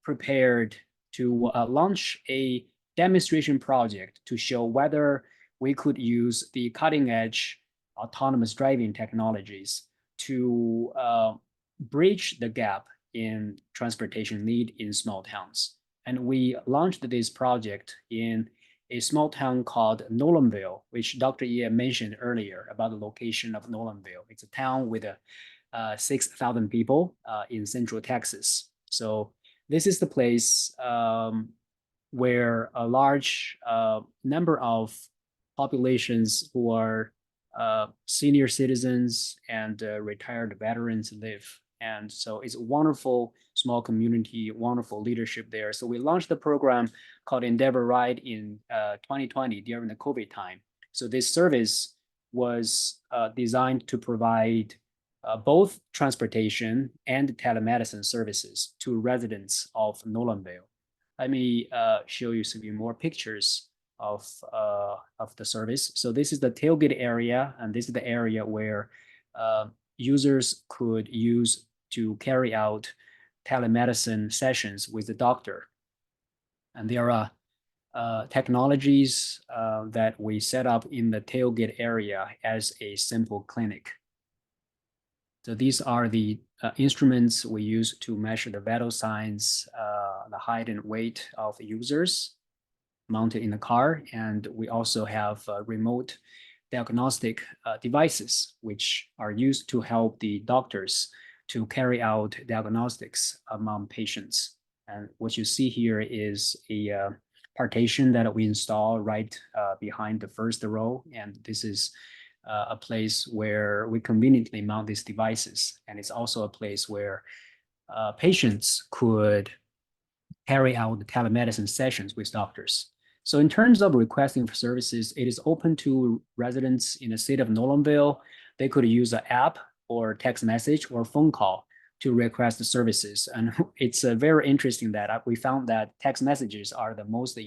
prepared to launch a demonstration project to show whether we could use the cutting-edge autonomous driving technologies to bridge the gap in transportation need in small towns. And we launched this project in a small town called Nolanville, which Dr. Ye mentioned earlier about the location of Nolanville. It's a town with 6,000 people in Central Texas. So this is the place where a large number of populations who are senior citizens and retired veterans live. And so it's a wonderful small community, wonderful leadership there. So we launched the program called Endeavor Ride in 2020 during the COVID time. So this service was designed to provide both transportation and telemedicine services to residents of Nolanville. Let me show you some more pictures of the service. So this is the tailgate area, and this is the area where users could use to carry out telemedicine sessions with the doctor. And there are technologies that we set up in the tailgate area as a simple clinic. So these are the instruments we use to measure the vital signs, the height and weight of the users mounted in the car. And we also have remote diagnostic devices, which are used to help the doctors to carry out diagnostics among patients. And what you see here is a partition that we install right behind the first row. And this is a place where we conveniently mount these devices. And it's also a place where patients could carry out the telemedicine sessions with doctors. So in terms of requesting for services, it is open to residents in the state of Nolanville. They could use an app or text message or phone call to request the services. And it's very interesting that we found that text messages are the most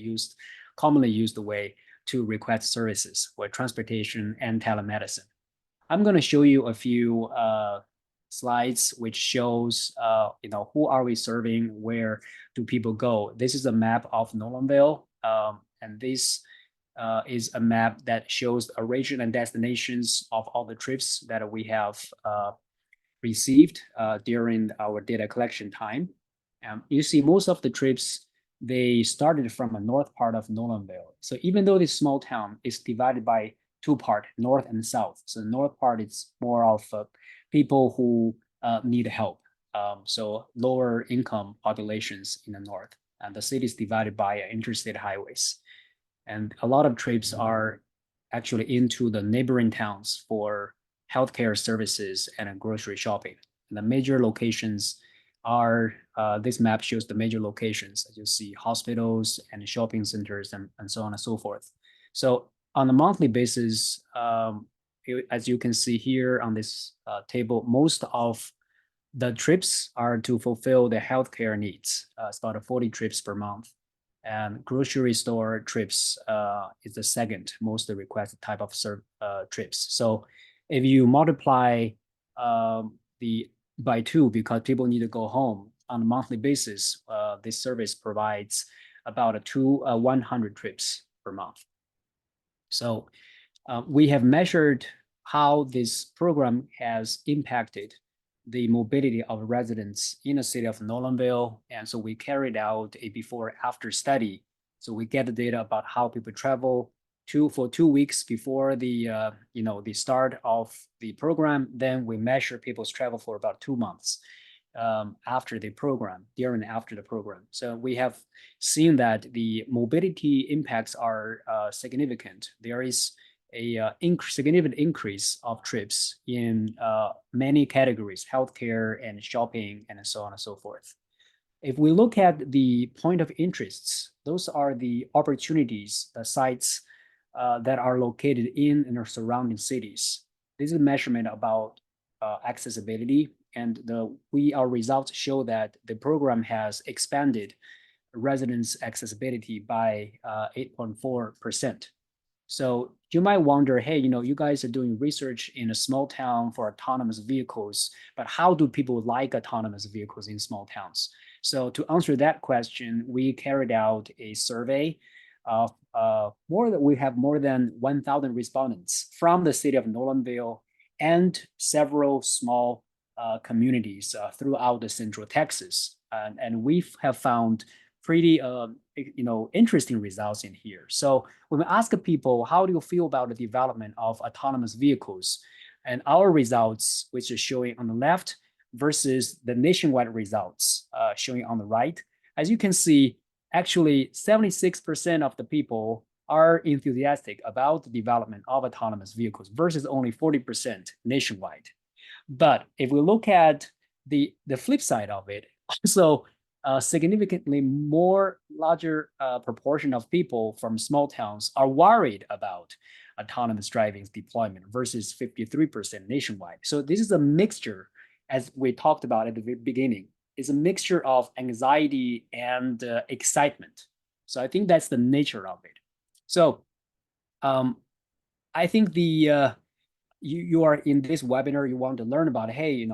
commonly used way to request services for transportation and telemedicine. I'm going to show you a few slides which shows who are we serving, where do people go. This is a map of Nolanville, and this is a map that shows a region and destinations of all the trips that we have received during our data collection time. You see most of the trips, they started from a north part of Nolanville. So even though this small town is divided by two parts, north and south. So the north part is more of people who need help. So lower income populations in the north. And the city is divided by interstate highways. And a lot of trips are actually into the neighboring towns for healthcare services and grocery shopping. And the major locations are, this map shows the major locations, as you see, hospitals and shopping centers and so on and so forth. So on a monthly basis, as you can see here on this table, most of the trips are to fulfill the healthcare needs. It's about 40 trips per month. And grocery store trips is the second most requested type of trips. So if you multiply by 2, because people need to go home on a monthly basis, this service provides about 100 trips per month. So we have measured how this program has impacted the mobility of residents in the city of Nolanville. And so we carried out a before-after study. So we get the data about how people travel for 2 weeks before the the start of the program. Then we measure people's travel for about 2 months after the program, during and after the program. So we have seen that the mobility impacts are significant. There is a significant increase of trips in many categories, healthcare and shopping and so on and so forth. If we look at the point of interests, those are the opportunities, the sites that are located in and surrounding cities. This is a measurement about accessibility, and our results show that the program has expanded residents' accessibility by 8.4%. So you might wonder, hey, you guys are doing research in a small town for autonomous vehicles, but how do people like autonomous vehicles in small towns? So to answer that question, we carried out a survey of we have more than 1,000 respondents from the city of Nolanville and several small communities throughout the Central Texas. And we have found pretty interesting results in here. So when we ask people, how do you feel about the development of autonomous vehicles? And our results, which is showing on the left, versus the nationwide results showing on the right, as you can see, actually 76% of the people are enthusiastic about the development of autonomous vehicles versus only 40% nationwide. But if we look at the flip side of it, also significantly larger proportion of people from small towns are worried about autonomous driving's deployment versus 53% nationwide. So this is a mixture, as we talked about at the beginning, is a mixture of anxiety and excitement. So I think that's the nature of it. So I think you are in this webinar, you want to learn about, hey,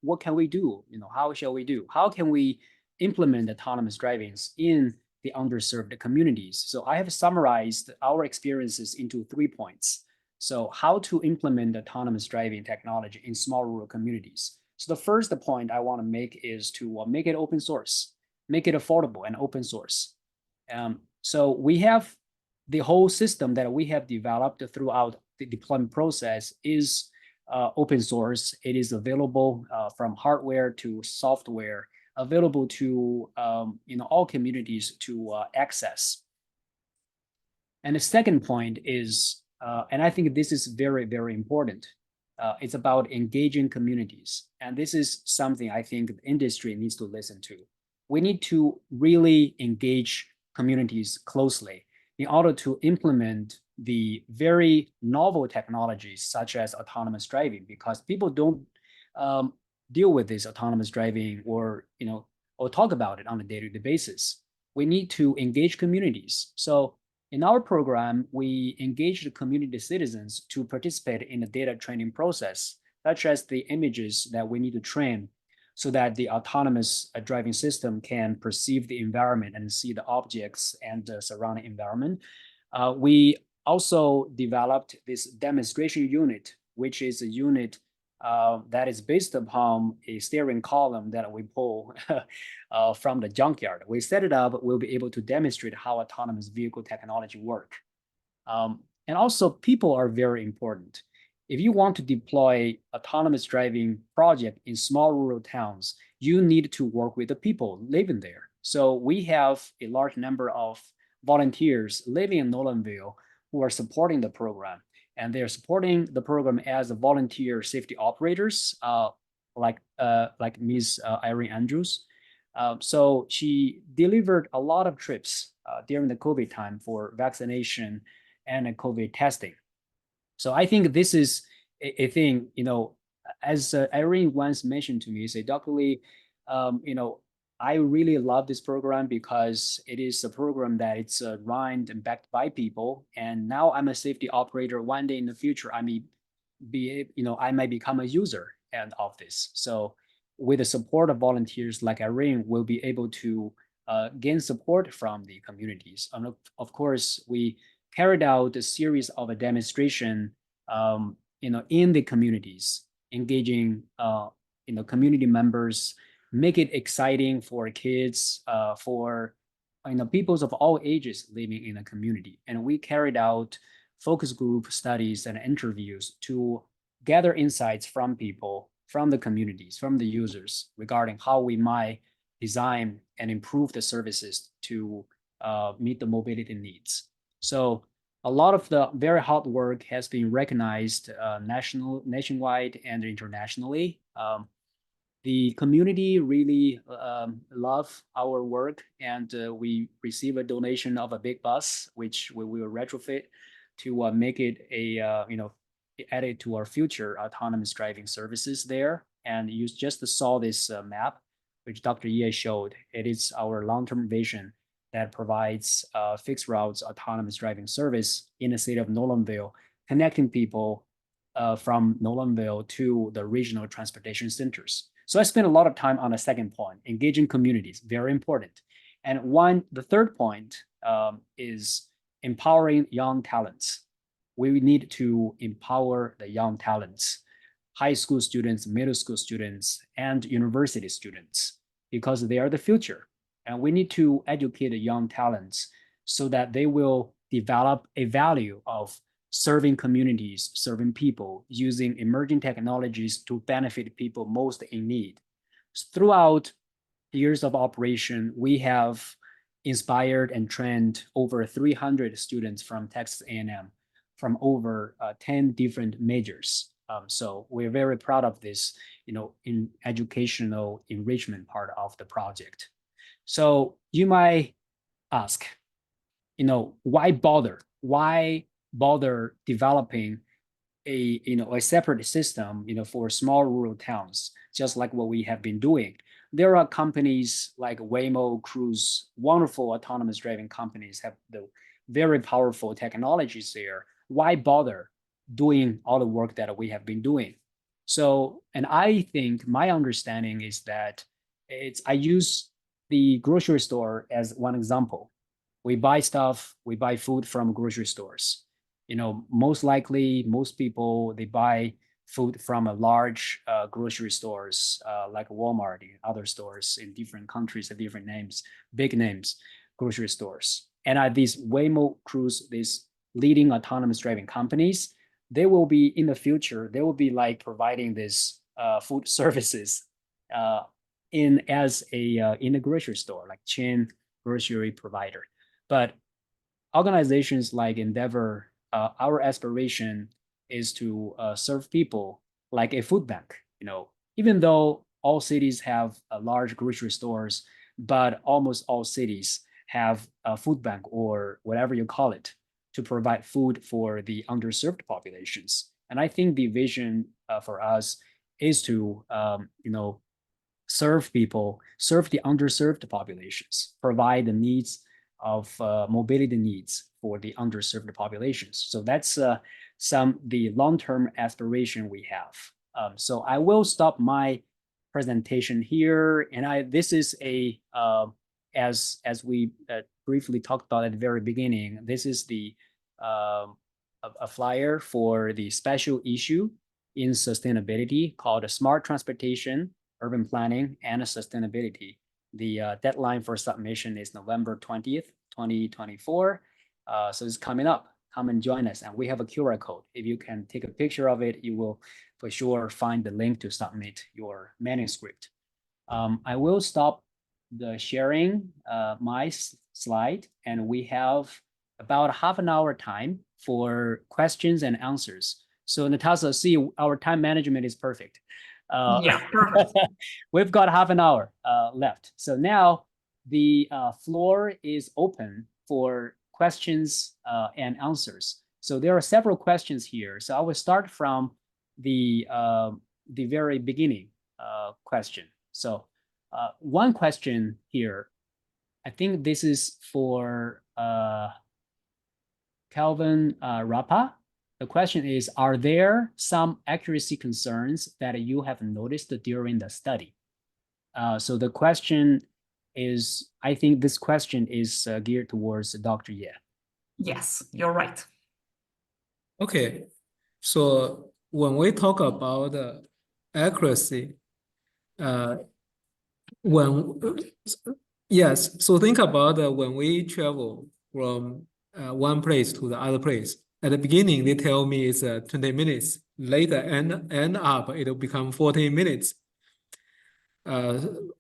what can we do? How shall we do? How can we implement autonomous drivings in the underserved communities? So I have summarized our experiences into 3 points. So how to implement autonomous driving technology in small rural communities. So the first point I want to make is to make it open source, make it affordable and open source. So we have the whole system that we have developed throughout the deployment process is open source. It is available from hardware to software, available to all communities to access. And the second point is, and I think this is very, very important, it's about engaging communities. And this is something I think the industry needs to listen to. we need to really engage communities closely in order to implement the very novel technologies such as autonomous driving, because people don't deal with this autonomous driving or talk about it on a day-to-day basis. We need to engage communities. So in our program, we engage the community citizens to participate in the data training process, such as the images that we need to train so that the autonomous driving system can perceive the environment and see the objects and the surrounding environment. We also developed this demonstration unit, which is a unit that is based upon a steering column that we pull from the junkyard. We set it up, we'll be able to demonstrate how autonomous vehicle technology work. And also people are very important. If you want to deploy autonomous driving project in small rural towns, you need to work with the people living there. So we have a large number of volunteers living in Nolanville who are supporting the program. And they're supporting the program as volunteer safety operators, like Ms. Irene Andrews. So she delivered a lot of trips during the COVID time for vaccination and COVID testing. So I think this is a thing, as Irene once mentioned to me, say, Dr. Li, I really love this program because it is a program that it's run and backed by people. And now I'm a safety operator. One day in the future, I may become a user of this. So with the support of volunteers like Irene, we'll be able to gain support from the communities. And of course, we carried out a series of a demonstration, in the communities, engaging, community members, make it exciting for kids, for peoples of all ages living in a community. And we carried out focus group studies and interviews to gather insights from people, from the communities, from the users regarding how we might design and improve the services to meet the mobility needs. So a lot of the very hard work has been recognized nationwide and internationally. The community really love our work, and we receive a donation of a big bus, which we will retrofit to make it added to our future autonomous driving services there. And you just saw this map, which Dr. Ye showed. It is our long-term vision that provides fixed routes autonomous driving service in the city of Nolanville, connecting people from Nolanville to the regional transportation centers. So I spent a lot of time on the second point, engaging communities, very important. And the third point is empowering young talents. We need to empower the young talents, high school students, middle school students, and university students, because they are the future. And we need to educate the young talents so that they will develop a value of serving communities, serving people, using emerging technologies to benefit people most in need. Throughout years of operation, we have inspired and trained over 300 students from Texas A&M from over 10 different majors. So we're very proud of this, in educational enrichment part of the project. So you might ask, why bother? Why bother developing a separate system, for small rural towns, just like what we have been doing? There are companies like Waymo, Cruise, wonderful autonomous driving companies have the very powerful technologies there. Why bother doing all the work that we have been doing? So, and I think my understanding is that I use the grocery store as one example. We buy stuff, we buy food from grocery stores. Most likely, most people, they buy food from a large grocery stores like Walmart and other stores in different countries with different names, big names, grocery stores. And these Waymo, Cruise, these leading autonomous driving companies, they will be in the future, they will be like providing this food services in a grocery store, like chain grocery provider. But organizations like Endeavor, our aspiration is to serve people like a food bank. Even though all cities have large grocery stores, but almost all cities have a food bank or whatever you call it to provide food for the underserved populations. And I think the vision for us is to, serve people, serve the underserved populations, provide the needs of mobility needs for the underserved populations. So that's the long-term aspiration we have. So I will stop my presentation here, and this is a as we briefly talked about at the very beginning. This is the a flyer for the special issue in sustainability called Smart Transportation, Urban Planning, and Sustainability. The deadline for submission is November 20th, 2024. So it's coming up. Come and join us. And we have a QR code. If you can take a picture of it, you will for sure find the link to submit your manuscript. I will stop the sharing my slide, and we have about half an hour time for questions and answers. So Natasa, see, our time management is perfect. Yeah, perfect. We've got half an hour left. So now the floor is open for questions and answers. So there are several questions here. So I will start from the very beginning question. So one question here, I think this is for Calvin Rapa. The question is, are there some accuracy concerns that you have noticed during the study? So the question is, I think this question is geared towards Dr. Ye. Yes, you're right. Okay, so when we talk about accuracy, yes, so think about when we travel from one place to the other place. At the beginning, they tell me it's 20 minutes. Later, end up, it'll become 14 minutes. When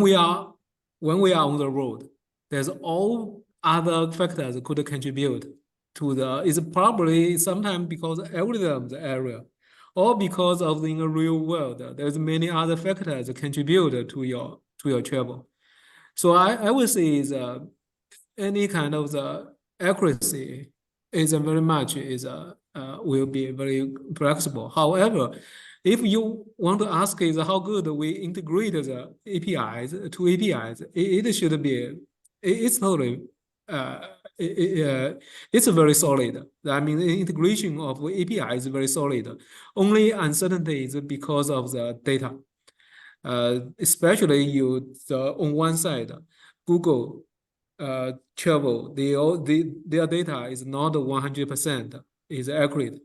we are on the road, there's all other factors that could contribute to it's probably sometimes because of algorithms area, or because of in the real world, there's many other factors that contribute to your travel. So I would say is any kind of the accuracy is very much will be very flexible. However, if you want to ask is how good we integrate the APIs, it should be, it's totally, it's very solid. I mean, the integration of API is very solid. Only uncertainty is because of the data. Especially on one side, Google travel, their data is not 100% is accurate.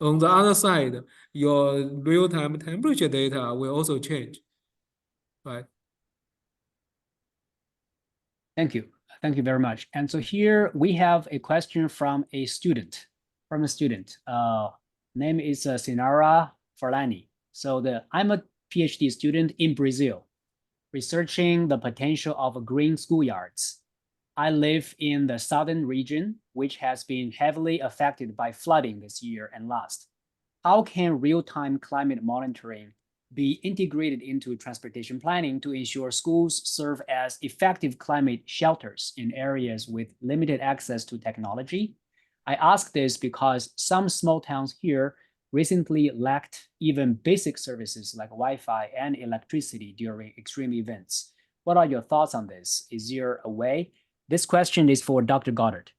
On the other side, your real-time temperature data will also change, right? Thank you. Thank you very much. And so here we have a question from a student. Name is Sinara Farlani. So I'm a PhD student in Brazil, researching the potential of green schoolyards. I live in the southern region, which has been heavily affected by flooding this year and last. How can real-time climate monitoring be integrated into transportation planning to ensure schools serve as effective climate shelters in areas with limited access to technology? I ask this because some small towns here recently lacked even basic services like Wi-Fi and electricity during extreme events. What are your thoughts on this? Is there a way? This question is for Dr. Goddard.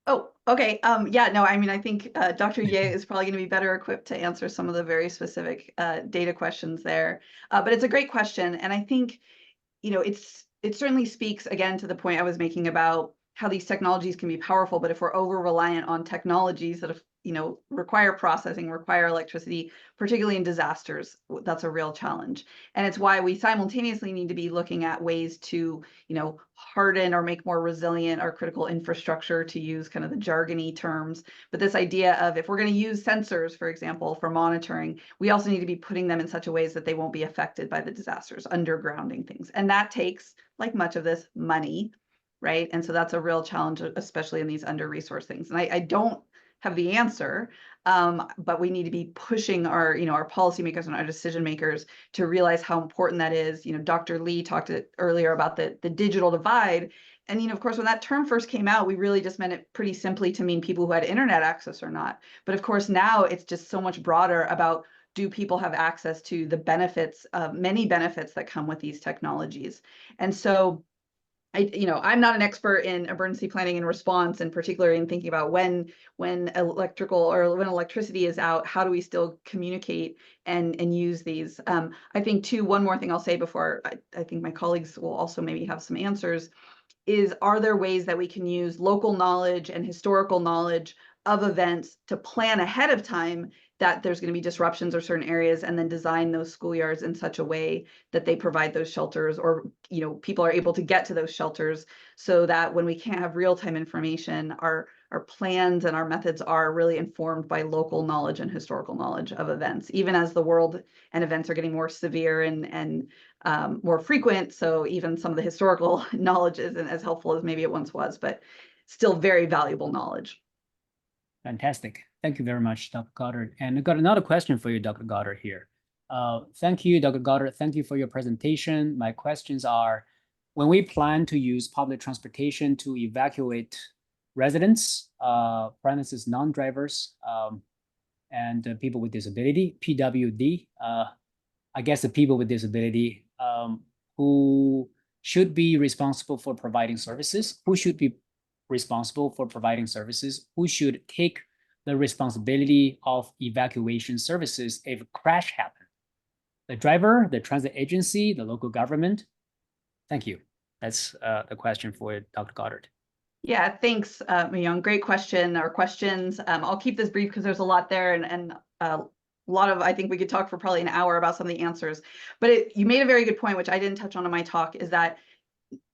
Oh, okay. Yeah, no, I mean, I think Dr. Ye is probably going to be better equipped to answer some of the very specific data questions there. But it's a great question. And I think, it certainly speaks again to the point I was making about how these technologies can be powerful, but if we're over reliant on technologies that, require processing, require electricity, particularly in disasters, that's a real challenge. And it's why we simultaneously need to be looking at ways to, harden or make more resilient our critical infrastructure, to use kind of the jargony terms. But this idea of, if we're going to use sensors, for example, for monitoring, we also need to be putting them in such a ways that they won't be affected by the disasters, undergrounding things. And that takes, like much of this, money, right? And so that's a real challenge, especially in these under-resourced things. And I don't have the answer, but we need to be pushing our, our policymakers and our decision makers to realize how important that is. Dr. Li talked earlier about the digital divide. And, of course, when that term first came out, we really just meant it pretty simply to mean people who had internet access or not. But of course, now it's just so much broader about, do people have access to the benefits, many benefits that come with these technologies? And so I'm not an expert in emergency planning and response, and particularly in thinking about when electrical or when electricity is out, how do we still communicate and use these? I think too, one more thing I'll say before I think my colleagues will also maybe have some answers, is are there ways that we can use local knowledge and historical knowledge of events to plan ahead of time that there's going to be disruptions or certain areas, and then design those schoolyards in such a way that they provide those shelters, or people are able to get to those shelters, so that when we can't have real-time information, our plans and our methods are really informed by local knowledge and historical knowledge of events, even as the world and events are getting more severe and more frequent. So even some of the historical knowledge isn't as helpful as maybe it once was, but still very valuable knowledge. Fantastic. Thank you very much, Dr. Goddard. And I got another question for you, Dr. Goddard here. Thank you, Dr. Goddard. Thank you for your presentation. My questions are, when we plan to use public transportation to evacuate residents, parentheses, non-drivers, and people with disability, PWD, I guess the people with disability who should be responsible for providing services, who should be responsible for providing services, who should take the responsibility of evacuation services if a crash happened? The driver, the transit agency, the local government? Thank you. That's the question for Dr. Goddard. Yeah, thanks, Young. Great question or questions. I'll keep this brief because there's a lot there, and a lot of, I think we could talk for probably an hour about some of the answers. But you made a very good point, which I didn't touch on in my talk, is that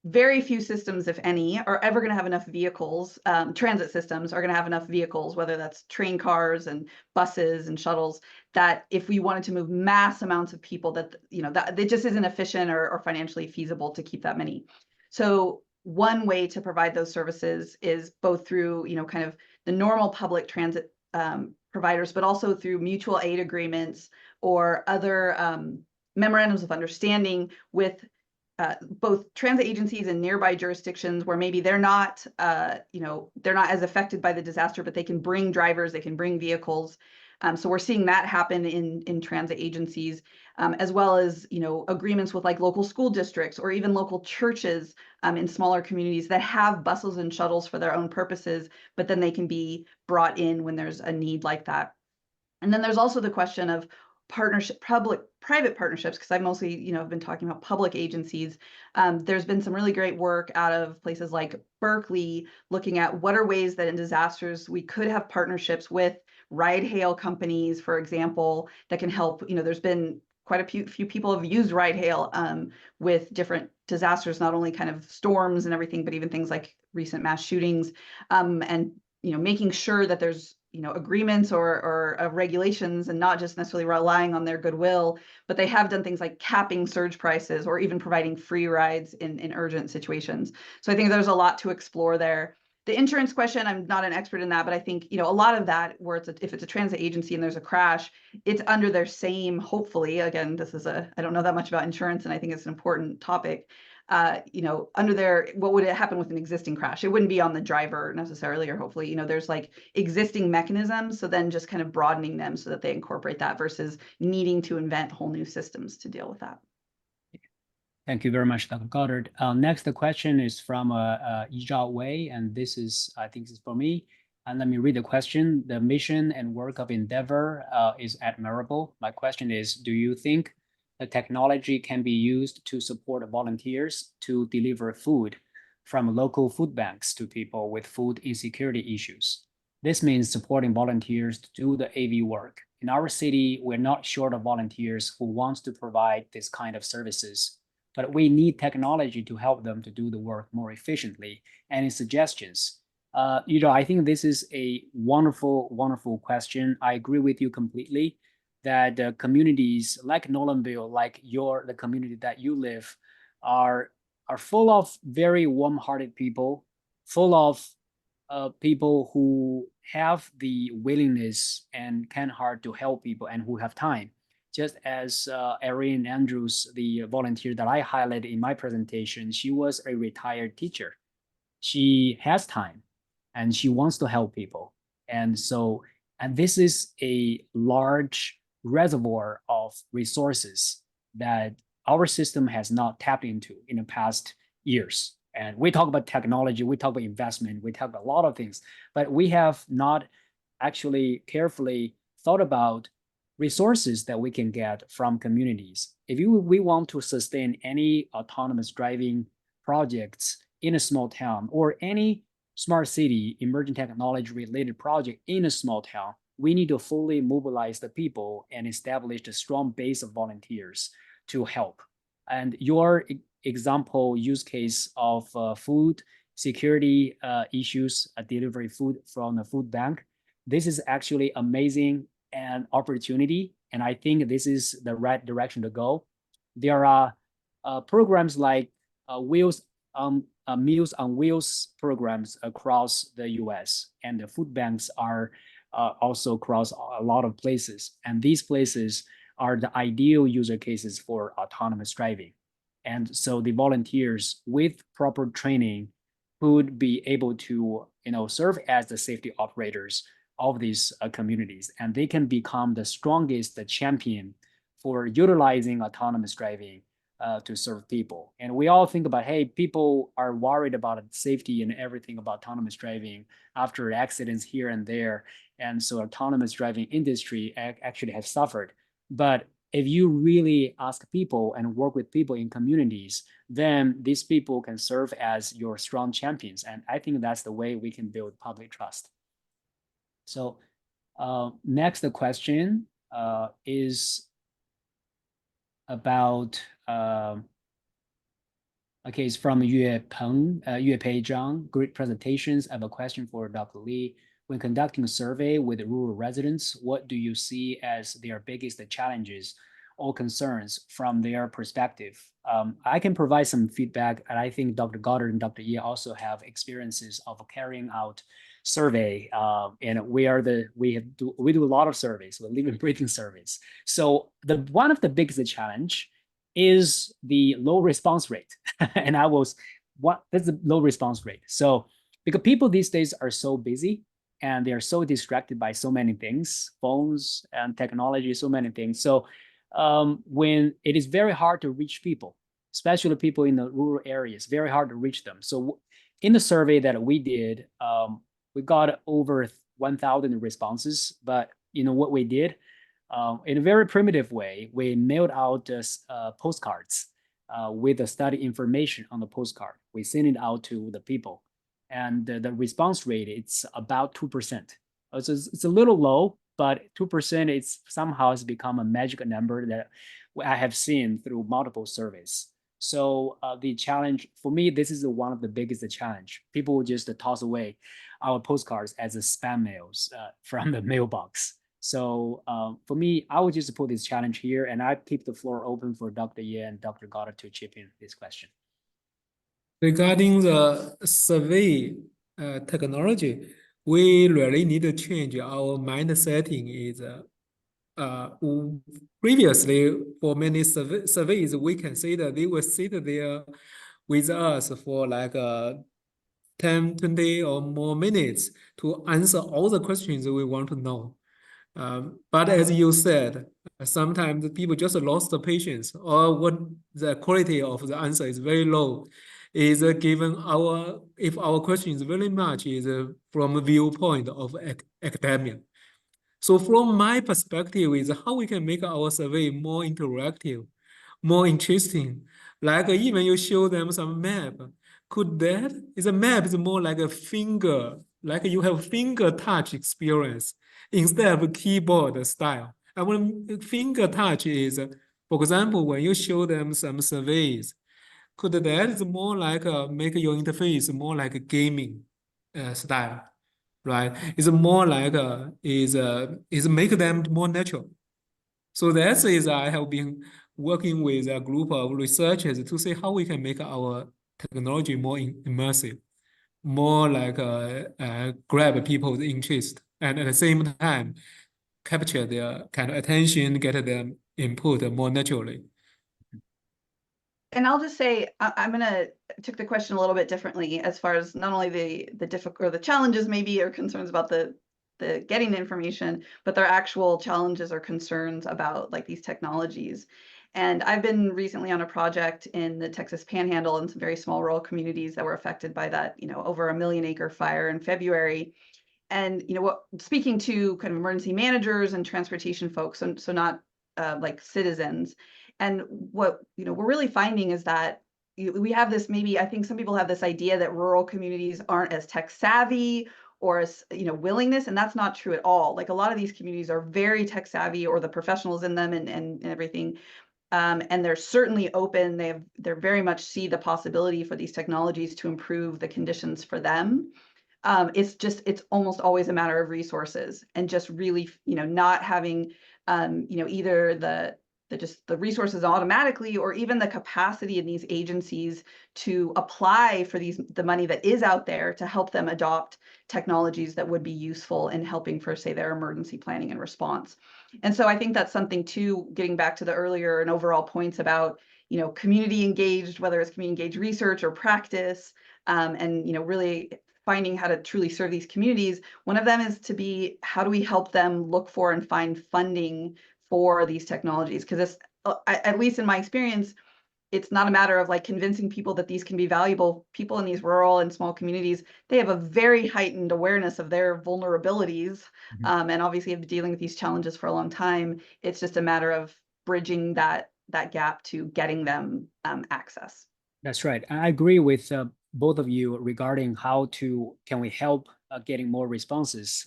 very few systems, if any, are ever going to have enough vehicles. Transit systems are going to have enough vehicles, whether that's train cars and buses and shuttles, that if we wanted to move mass amounts of people, that that it just isn't efficient or financially feasible to keep that many. So one way to provide those services is both through kind of the normal public transit providers, but also through mutual aid agreements or other memorandums of understanding with both transit agencies in nearby jurisdictions where maybe they're not, they're not as affected by the disaster, but they can bring drivers, they can bring vehicles. So we're seeing that happen in transit agencies, as well as, agreements with like local school districts or even local churches in smaller communities that have buses and shuttles for their own purposes, but then they can be brought in when there's a need like that. And then there's also the question of partnership, public-private partnerships, because I've mostly, been talking about public agencies. There's been some really great work out of places like Berkeley, looking at what are ways that in disasters we could have partnerships with ride-hail companies, for example, that can help. There's been quite a few people have used ride-hail with different disasters, not only kind of storms and everything, but even things like recent mass shootings, and making sure that there's agreements or regulations, and not just necessarily relying on their goodwill, but they have done things like capping surge prices or even providing free rides in urgent situations. So I think there's a lot to explore there. The insurance question, I'm not an expert in that, but I think a lot of that, where if it's a transit agency and there's a crash, it's under their same, hopefully, again, I don't know that much about insurance, and I think it's an important topic. Under their, what would happen with an existing crash? It wouldn't be on the driver necessarily, or hopefully, there's like existing mechanisms. So then just kind of broadening them so that they incorporate that versus needing to invent whole new systems to deal with that. Thank you very much, Dr. Goddard. Next, the question is from Wei, and this is, I think this is for me. And let me read the question. The mission and work of Endeavor is admirable. My question is, do you think the technology can be used to support volunteers to deliver food from local food banks to people with food insecurity issues? This means supporting volunteers to do the AV work. In our city, we're not short of volunteers who want to provide this kind of services, but we need technology to help them to do the work more efficiently. Any suggestions? I think this is a wonderful, wonderful question. I agree with you completely that communities like Nolanville, like the community that you live, are full of very warm-hearted people, full of people who have the willingness and can hard to help people and who have time. Just as Erin Andrews, the volunteer that I highlighted in my presentation, she was a retired teacher. She has time and she wants to help people. And this is a large reservoir of resources that our system has not tapped into in the past years. And we talk about technology, we talk about investment, we talk about a lot of things, but we have not actually carefully thought about resources that we can get from communities. If we want to sustain any autonomous driving projects in a small town or any smart city emerging technology related project in a small town, we need to fully mobilize the people and establish a strong base of volunteers to help. And your example use case of food security issues, delivery food from the food bank, this is actually amazing and opportunity. And I think this is the right direction to go. There are programs like Meals on Wheels programs across the US, and the food banks are also across a lot of places. And these places are the ideal user cases for autonomous driving. And so the volunteers with proper training would be able to, serve as the safety operators of these communities, and they can become the strongest champion for utilizing autonomous driving to serve people. And we all think about, hey, people are worried about safety and everything about autonomous driving after accidents here and there. And so autonomous driving industry actually has suffered. But if you really ask people and work with people in communities, then these people can serve as your strong champions. And I think that's the way we can build public trust. So next question is about, okay, it's from Yue Pei Zhang. Great presentations. I have a question for Dr. Li. When conducting a survey with rural residents, what do you see as their biggest challenges or concerns from their perspective? I can provide some feedback, and I think Dr. Goddard and Dr. Ye also have experiences of carrying out survey, and we do a lot of surveys, we're living breathing surveys. So one of the biggest challenge is the low response rate. And that's the low response rate. So because people these days are so busy and they are so distracted by so many things, phones and technology, so many things. So when it is very hard to reach people, especially people in the rural areas, very hard to reach them. So in the survey that we did, we got over 1,000 responses, but what we did, in a very primitive way, we mailed out postcards with the study information on the postcard. We sent it out to the people, and the response rate, it's about 2%. It's a little low, but 2%, it's somehow has become a magic number that I have seen through multiple surveys. So the challenge for me, this is one of the biggest challenge. People will just toss away our postcards as a spam mails from the mailbox. So for me, I would just put this challenge here, and I keep the floor open for Dr. Ye and Dr. Goddard to chip in this question. Regarding the survey technology, we really need to change our mind setting. Previously, for many surveys, we can say that they will sit there with us for like 10, 20 or more minutes to answer all the questions we want to know. But as you said, sometimes people just lost the patience, or what the quality of the answer is very low, is given if our question is very much is from a viewpoint of academia. So from my perspective is how we can make our survey more interactive, more interesting. Like even you show them some map, a map is more like a finger, like you have finger touch experience instead of keyboard style. And when finger touch is, for example, when you show them some surveys, that is more like make your interface more like a gaming style, right? It's more like is make them more natural. So that is I have been working with a group of researchers to see how we can make our technology more immersive. more like grab people's interest and at the same time capture their kind of attention, get them input more naturally. And I'll just say, I'm gonna took the question a little bit differently as far as not only the difficult or the challenges maybe or concerns about the getting the information, but their actual challenges or concerns about like these technologies. And I've been recently on a project in the Texas Panhandle and some very small rural communities that were affected by that, over 1 million acre fire in February. And speaking to kind of emergency managers and transportation folks, so not like citizens. And what we're really finding is that we have this, maybe I think some people have this idea that rural communities aren't as tech savvy or as willingness, and that's not true at all. Like a lot of these communities are very tech savvy, or the professionals in them and everything. And they're certainly open. They're very much see the possibility for these technologies to improve the conditions for them. It's almost always a matter of resources and just really, not having, either the resources automatically, or even the capacity in these agencies to apply for the money that is out there to help them adopt technologies that would be useful in helping for, say, their emergency planning and response. And so I think that's something too, getting back to the earlier and overall points about, community engaged, whether it's community engaged research or practice, and, really finding how to truly serve these communities. One of them is to be, how do we help them look for and find funding for these technologies? Because at least in my experience, it's not a matter of like convincing people that these can be valuable. People in these rural and small communities, they have a very heightened awareness of their vulnerabilities, and obviously have been dealing with these challenges for a long time. It's just a matter of bridging that gap to getting them access. That's right. I agree with both of you regarding can we help getting more responses,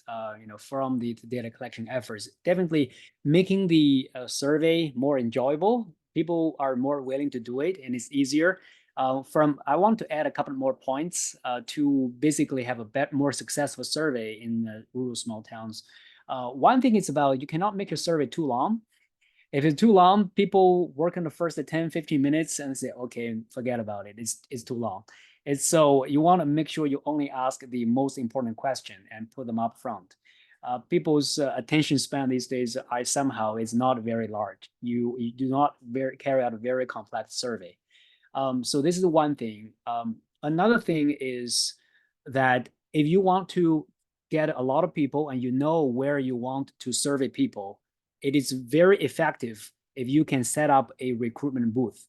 from the data collection efforts. Definitely making the survey more enjoyable. People are more willing to do it, and it's easier. I want to add a couple more points to basically have a more successful survey in rural small towns. One thing is about, you cannot make your survey too long. If it's too long, people work on the first 10, 15 minutes and say, okay, forget about it. It's too long. So you want to make sure you only ask the most important question and put them up front. People's attention span these days is not very large. You do not carry out a very complex survey. So this is one thing. Another thing is that if you want to get a lot of people and you know where you want to survey people, it is very effective if you can set up a recruitment booth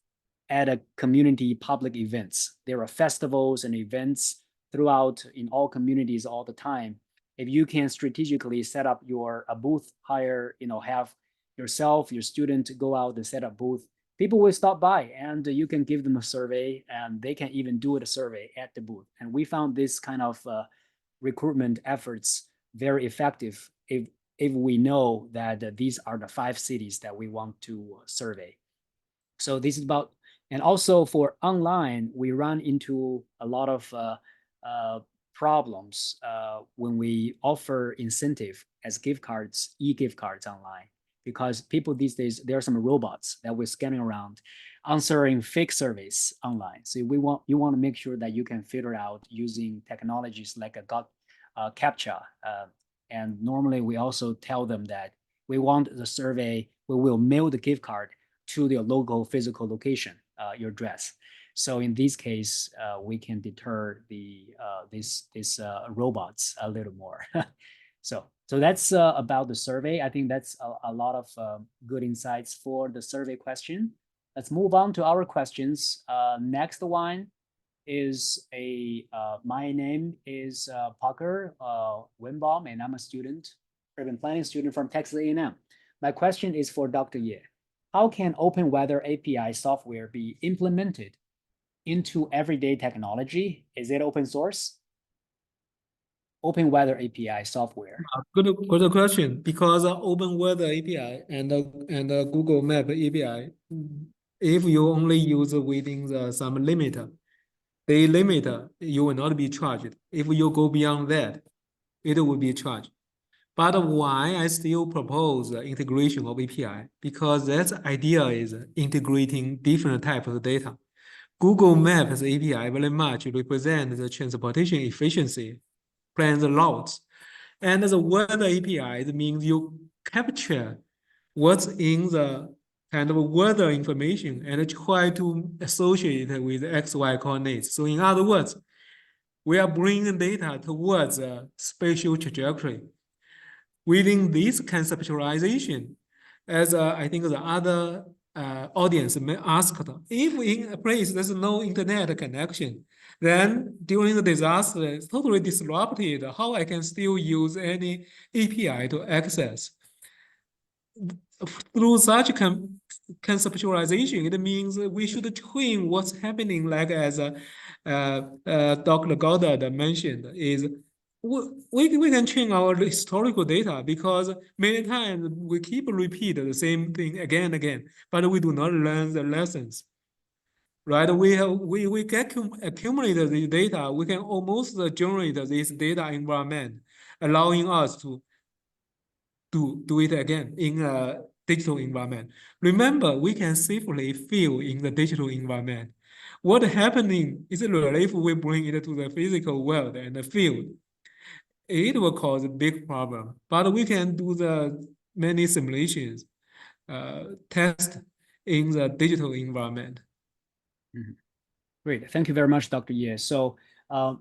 at a community public events. There are festivals and events throughout in all communities all the time. If you can strategically set up a booth, have yourself, your student go out and set up booth, people will stop by and you can give them a survey and they can even do a survey at the booth. And we found this kind of recruitment efforts very effective if we know that these are the 5 cities that we want to survey. So this is about, and also for online, we run into a lot of problems when we offer incentive as gift cards, e-gift cards online, because people these days, there are some robots that we're scanning around answering fake surveys online. So you want to make sure that you can filter out using technologies like a CAPTCHA. And normally we also tell them that we want the survey, we will mail the gift card to your local physical location, your address. So in this case, we can deter these robots a little more. So that's about the survey. I think that's a lot of good insights for the survey question. Let's move on to our questions. Next one is my name is Parker Winbaum, and I'm a urban planning student from Texas A&M. My question is for Dr. Ye. How can open weather API software be implemented into everyday technology? Is it open source? Open weather API software. Good question. Because open weather API and Google Map API, if you only use within some limit, the limit, you will not be charged. If you go beyond that, it will be charged. But why I still propose integration of API? Because that idea is integrating different types of data. Google Maps API very much represents the transportation efficiency, plan the routes. And the weather API, it means you capture what's in the kind of weather information and try to associate it with XY coordinates. So in other words, we are bringing data towards a spatial trajectory. Within this conceptualization, as I think the other audience may ask, if in a place there's no internet connection, then during the disaster, it's totally disrupted, how I can still use any API to access? Through such conceptualization, it means we should train what's happening, like as Dr. Goddard mentioned, is we can train our historical data because many times we keep repeat the same thing again and again, but we do not learn the lessons. Right? We accumulate the data, we can almost generate this data environment, allowing us to do it again in a digital environment. Remember, we can safely feel in the digital environment. What happening is really if we bring it to the physical world and the field, it will cause a big problem. But we can do the many simulations, test in the digital environment. Great. Thank you very much, Dr. Ye. So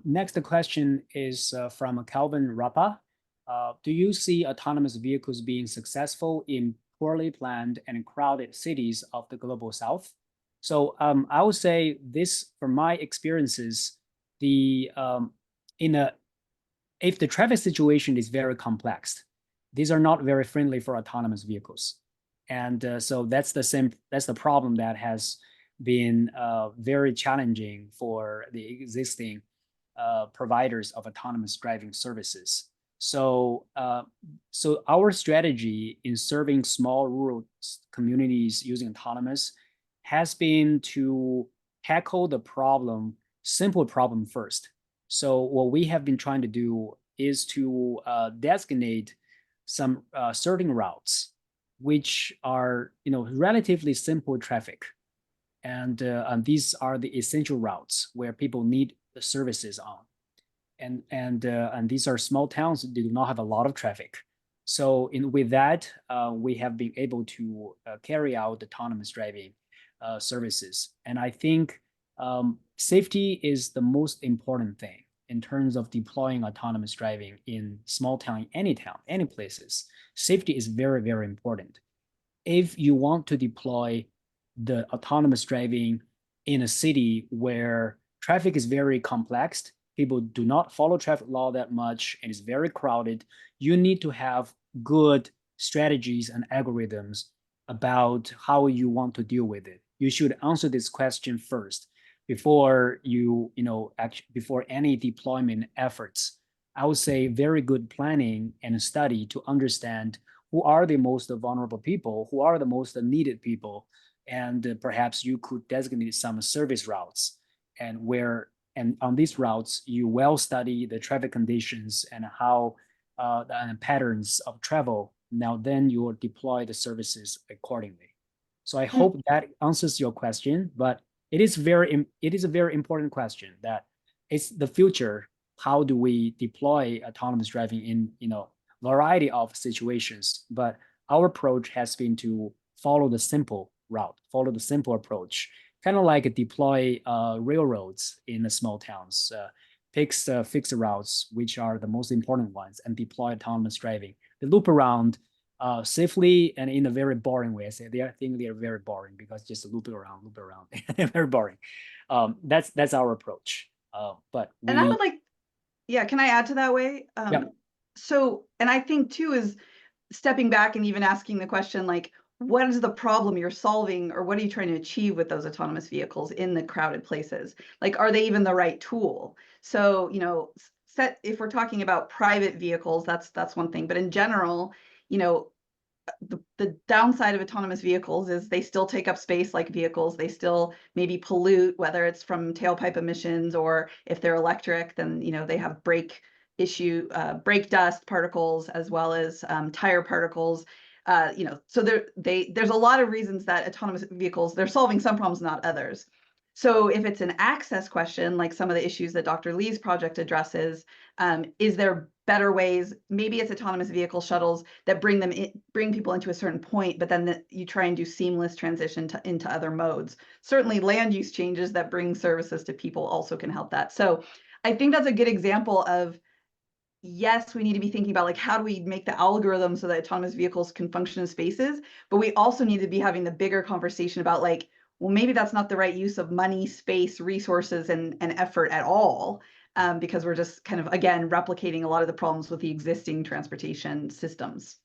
next question is from Calvin Rappa. Do you see autonomous vehicles being successful in poorly planned and crowded cities of the global south? So I would say this, from my experiences, if the traffic situation is very complex, these are not very friendly for autonomous vehicles. And so that's the problem that has been very challenging for the existing providers of autonomous driving services. So our strategy in serving small rural communities using autonomous has been to tackle the simple problem first. So what we have been trying to do is to designate some certain routes which are relatively simple traffic, and these are the essential routes where people need the services on. And these are small towns that do not have a lot of traffic. So with that, we have been able to carry out autonomous driving services. And I think safety is the most important thing in terms of deploying autonomous driving in small town, any places. Safety is very, very important. If you want to deploy the autonomous driving in a city where traffic is very complex, people do not follow traffic law that much, and it's very crowded, you need to have good strategies and algorithms about how you want to deal with it. You should answer this question first before before any deployment efforts. I would say very good planning and study to understand who are the most vulnerable people, who are the most needed people, and perhaps you could designate some service routes, and on these routes you well study the traffic conditions and how and patterns of travel. Now then you will deploy the services accordingly. So I hope that answers your question, but it is a very important question that it's the future. How do we deploy autonomous driving in variety of situations? But our approach has been to follow the simple route, follow the simple approach, kind of like deploy railroads in the small towns, fix routes, which are the most important ones, and deploy autonomous driving. They loop around safely and in a very boring way. I say they are very boring because just loop around, they're very boring. That's our approach. And I would like, can I add to that, Wei? So, and I think too is stepping back and even asking the question, like, what is the problem you're solving, or what are you trying to achieve with those autonomous vehicles in the crowded places? Like, are they even the right tool? So, if we're talking about private vehicles, that's one thing. But in general, the downside of autonomous vehicles is they still take up space like vehicles. They still maybe pollute, whether it's from tailpipe emissions, or if they're electric, then they have brake dust particles, as well as tire particles. So there's a lot of reasons that autonomous vehicles, they're solving some problems, not others. So if it's an access question, like some of the issues that Dr. Lee's project addresses, is there better ways? Maybe it's autonomous vehicle shuttles that bring people into a certain point, but then you try and do seamless transition into other modes. Certainly land use changes that bring services to people also can help that. So I think that's a good example of, yes, we need to be thinking about like, how do we make the algorithm so that autonomous vehicles can function in spaces? But we also need to be having the bigger conversation about like, well, maybe that's not the right use of money, space, resources, and effort at all, because we're just kind of, again, replicating a lot of the problems with the existing transportation systems.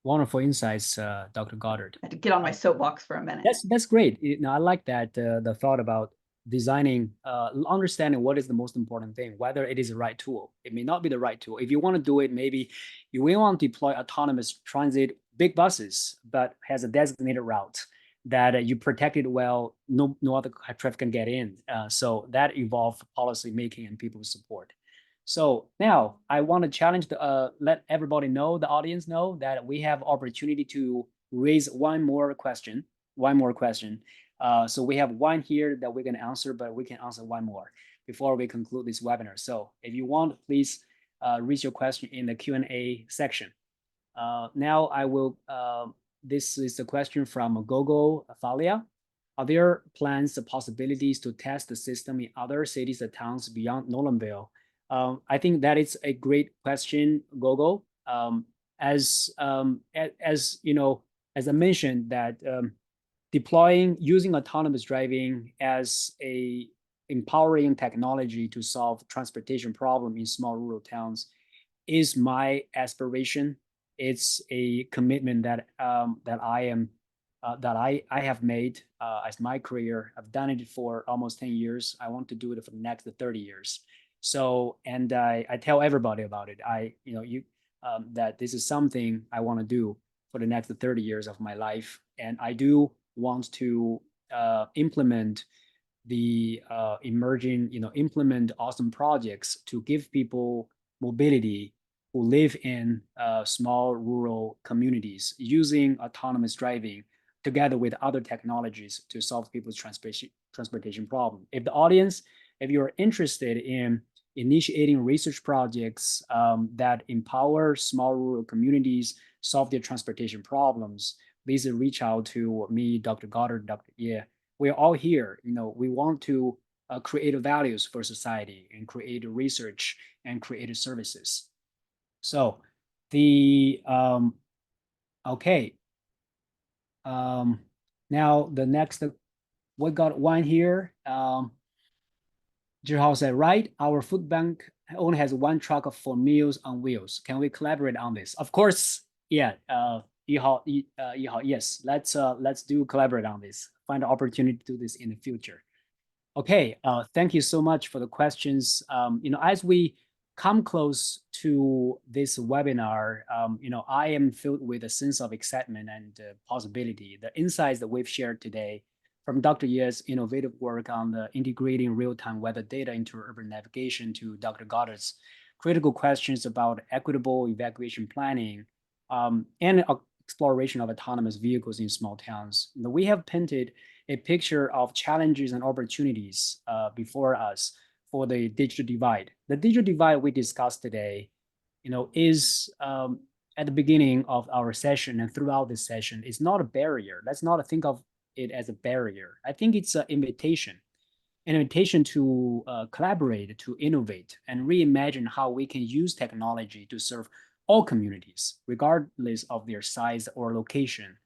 Wonderful insights, Dr. Goddard. I had to get on my soapbox for a minute. That's great. I like that the thought about designing, understanding what is the most important thing, whether it is the right tool. It may not be the right tool. If you want to do it, maybe you will want to deploy autonomous transit, big buses, but has a designated route that you protected well, no other traffic can get in. So that involves policy making and people's support. So now I want to challenge let everybody know, the audience know, that we have opportunity to raise one more question. So we have one here that we're going to answer, but we can answer one more before we conclude this webinar. So if you want, please raise your question in the Q&A section. Now I will, this is a question from Gogo Thalia. Are there plans or possibilities to test the system in other cities or towns beyond Nolanville? I think that is a great question, Gogo. As you know, as I mentioned, that using autonomous driving as a empowering technology to solve transportation problem in small rural towns is my aspiration. It's a commitment that I have made as my career. I've done it for almost 10 years. I want to do it for the next 30 years. So, and I tell everybody about it. That this is something I want to do for the next 30 years of my life. And I do want to implement the implement awesome projects to give people mobility who live in small rural communities using autonomous driving together with other technologies to solve people's transportation problem. If the audience, if you're interested in initiating research projects that empower small rural communities, solve their transportation problems, please reach out to me, Dr. Goddard, Dr. Ye. We're all here. We want to create values for society and create research and create services. So okay. Now the next, we got one here. Zhihao said, right, our food bank only has one truck for Meals on Wheels. Can we collaborate on this? Of course, yeah. Yihao, yes, let's do collaborate on this. Find an opportunity to do this in the future. Okay, thank you so much for the questions. As we come close to this webinar, I am filled with a sense of excitement and possibility. The insights that we've shared today from Dr. Ye's innovative work on the integrating real-time weather data into urban navigation to Dr. Goddard's critical questions about equitable evacuation planning and exploration of autonomous vehicles in small towns. We have painted a picture of challenges and opportunities before us for the digital divide. The digital divide we discussed today, is at the beginning of our session and throughout this session is not a barrier. Let's not think of it as a barrier. I think it's an invitation to collaborate, to innovate, and reimagine how we can use technology to serve all communities, regardless of their size or location.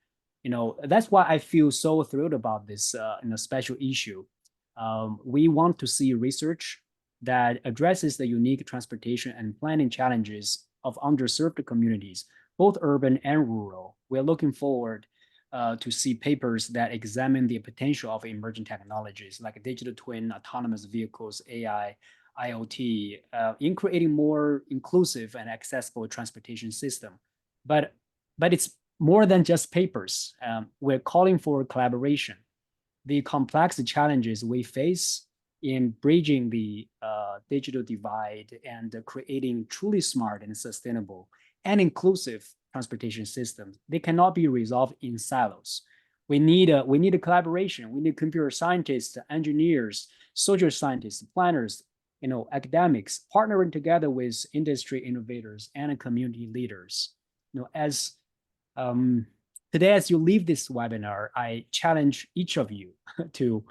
That's why I feel so thrilled about this special issue. We want to see research that addresses the unique transportation and planning challenges of underserved communities, both urban and rural. We're looking forward to see papers that examine the potential of emerging technologies like digital twin, autonomous vehicles, AI, IoT, in creating more inclusive and accessible transportation system. But it's more than just papers. We're calling for collaboration. The complex challenges we face in bridging the digital divide and creating truly smart and sustainable and inclusive transportation systems, they cannot be resolved in silos. We need a collaboration. We need computer scientists, engineers, social scientists, planners, academics, partnering together with industry innovators and community leaders. As today, as you leave this webinar, I challenge each of you to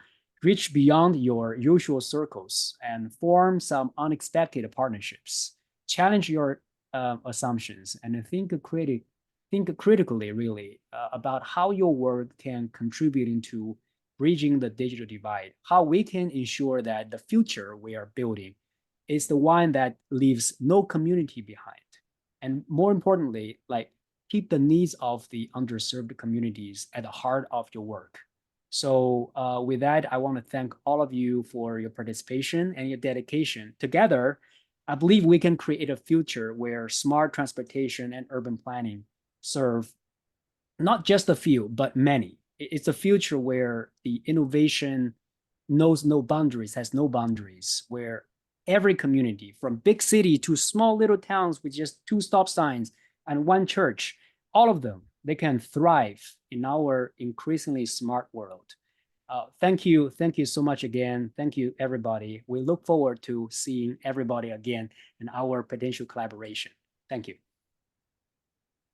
reach beyond your usual circles and form some unexpected partnerships. Challenge your assumptions and think critically, really, about how your work can contribute into bridging the digital divide, how we can ensure that the future we are building is the one that leaves no community behind. And more importantly, like, keep the needs of the underserved communities at the heart of your work. So with that, I want to thank all of you for your participation and your dedication. Together, I believe we can create a future where smart transportation and urban planning serve not just a few, but many. It's a future where the innovation knows no boundaries, has no boundaries, where every community, from big city to small little towns with just 2 stop signs and 1 church, all of them, they can thrive in our increasingly smart world. Thank you so much again. Thank you, everybody. We look forward to seeing everybody again in our potential collaboration. Thank you.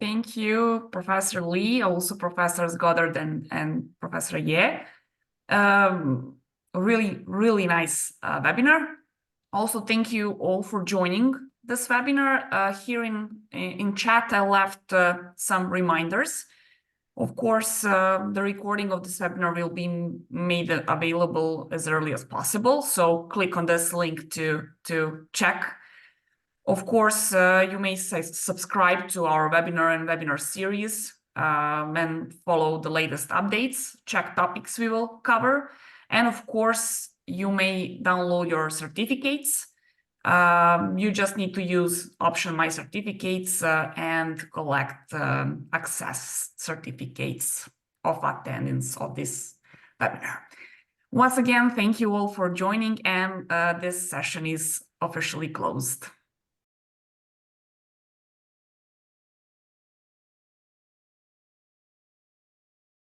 Thank you, Professor Li, also Professors Goddard and Professor Ye. Really nice webinar. Also, thank you all for joining this webinar. Here in chat, I left some reminders. Of course, the recording of this webinar will be made available as early as possible. So click on this link to check. Of course, you may subscribe to our webinar and webinar series and follow the latest updates, check topics we will cover. And of course, you may download your certificates. You just need to use option My Certificates and collect access certificates of attendance of this webinar. Once again, thank you all for joining, and this session is officially closed.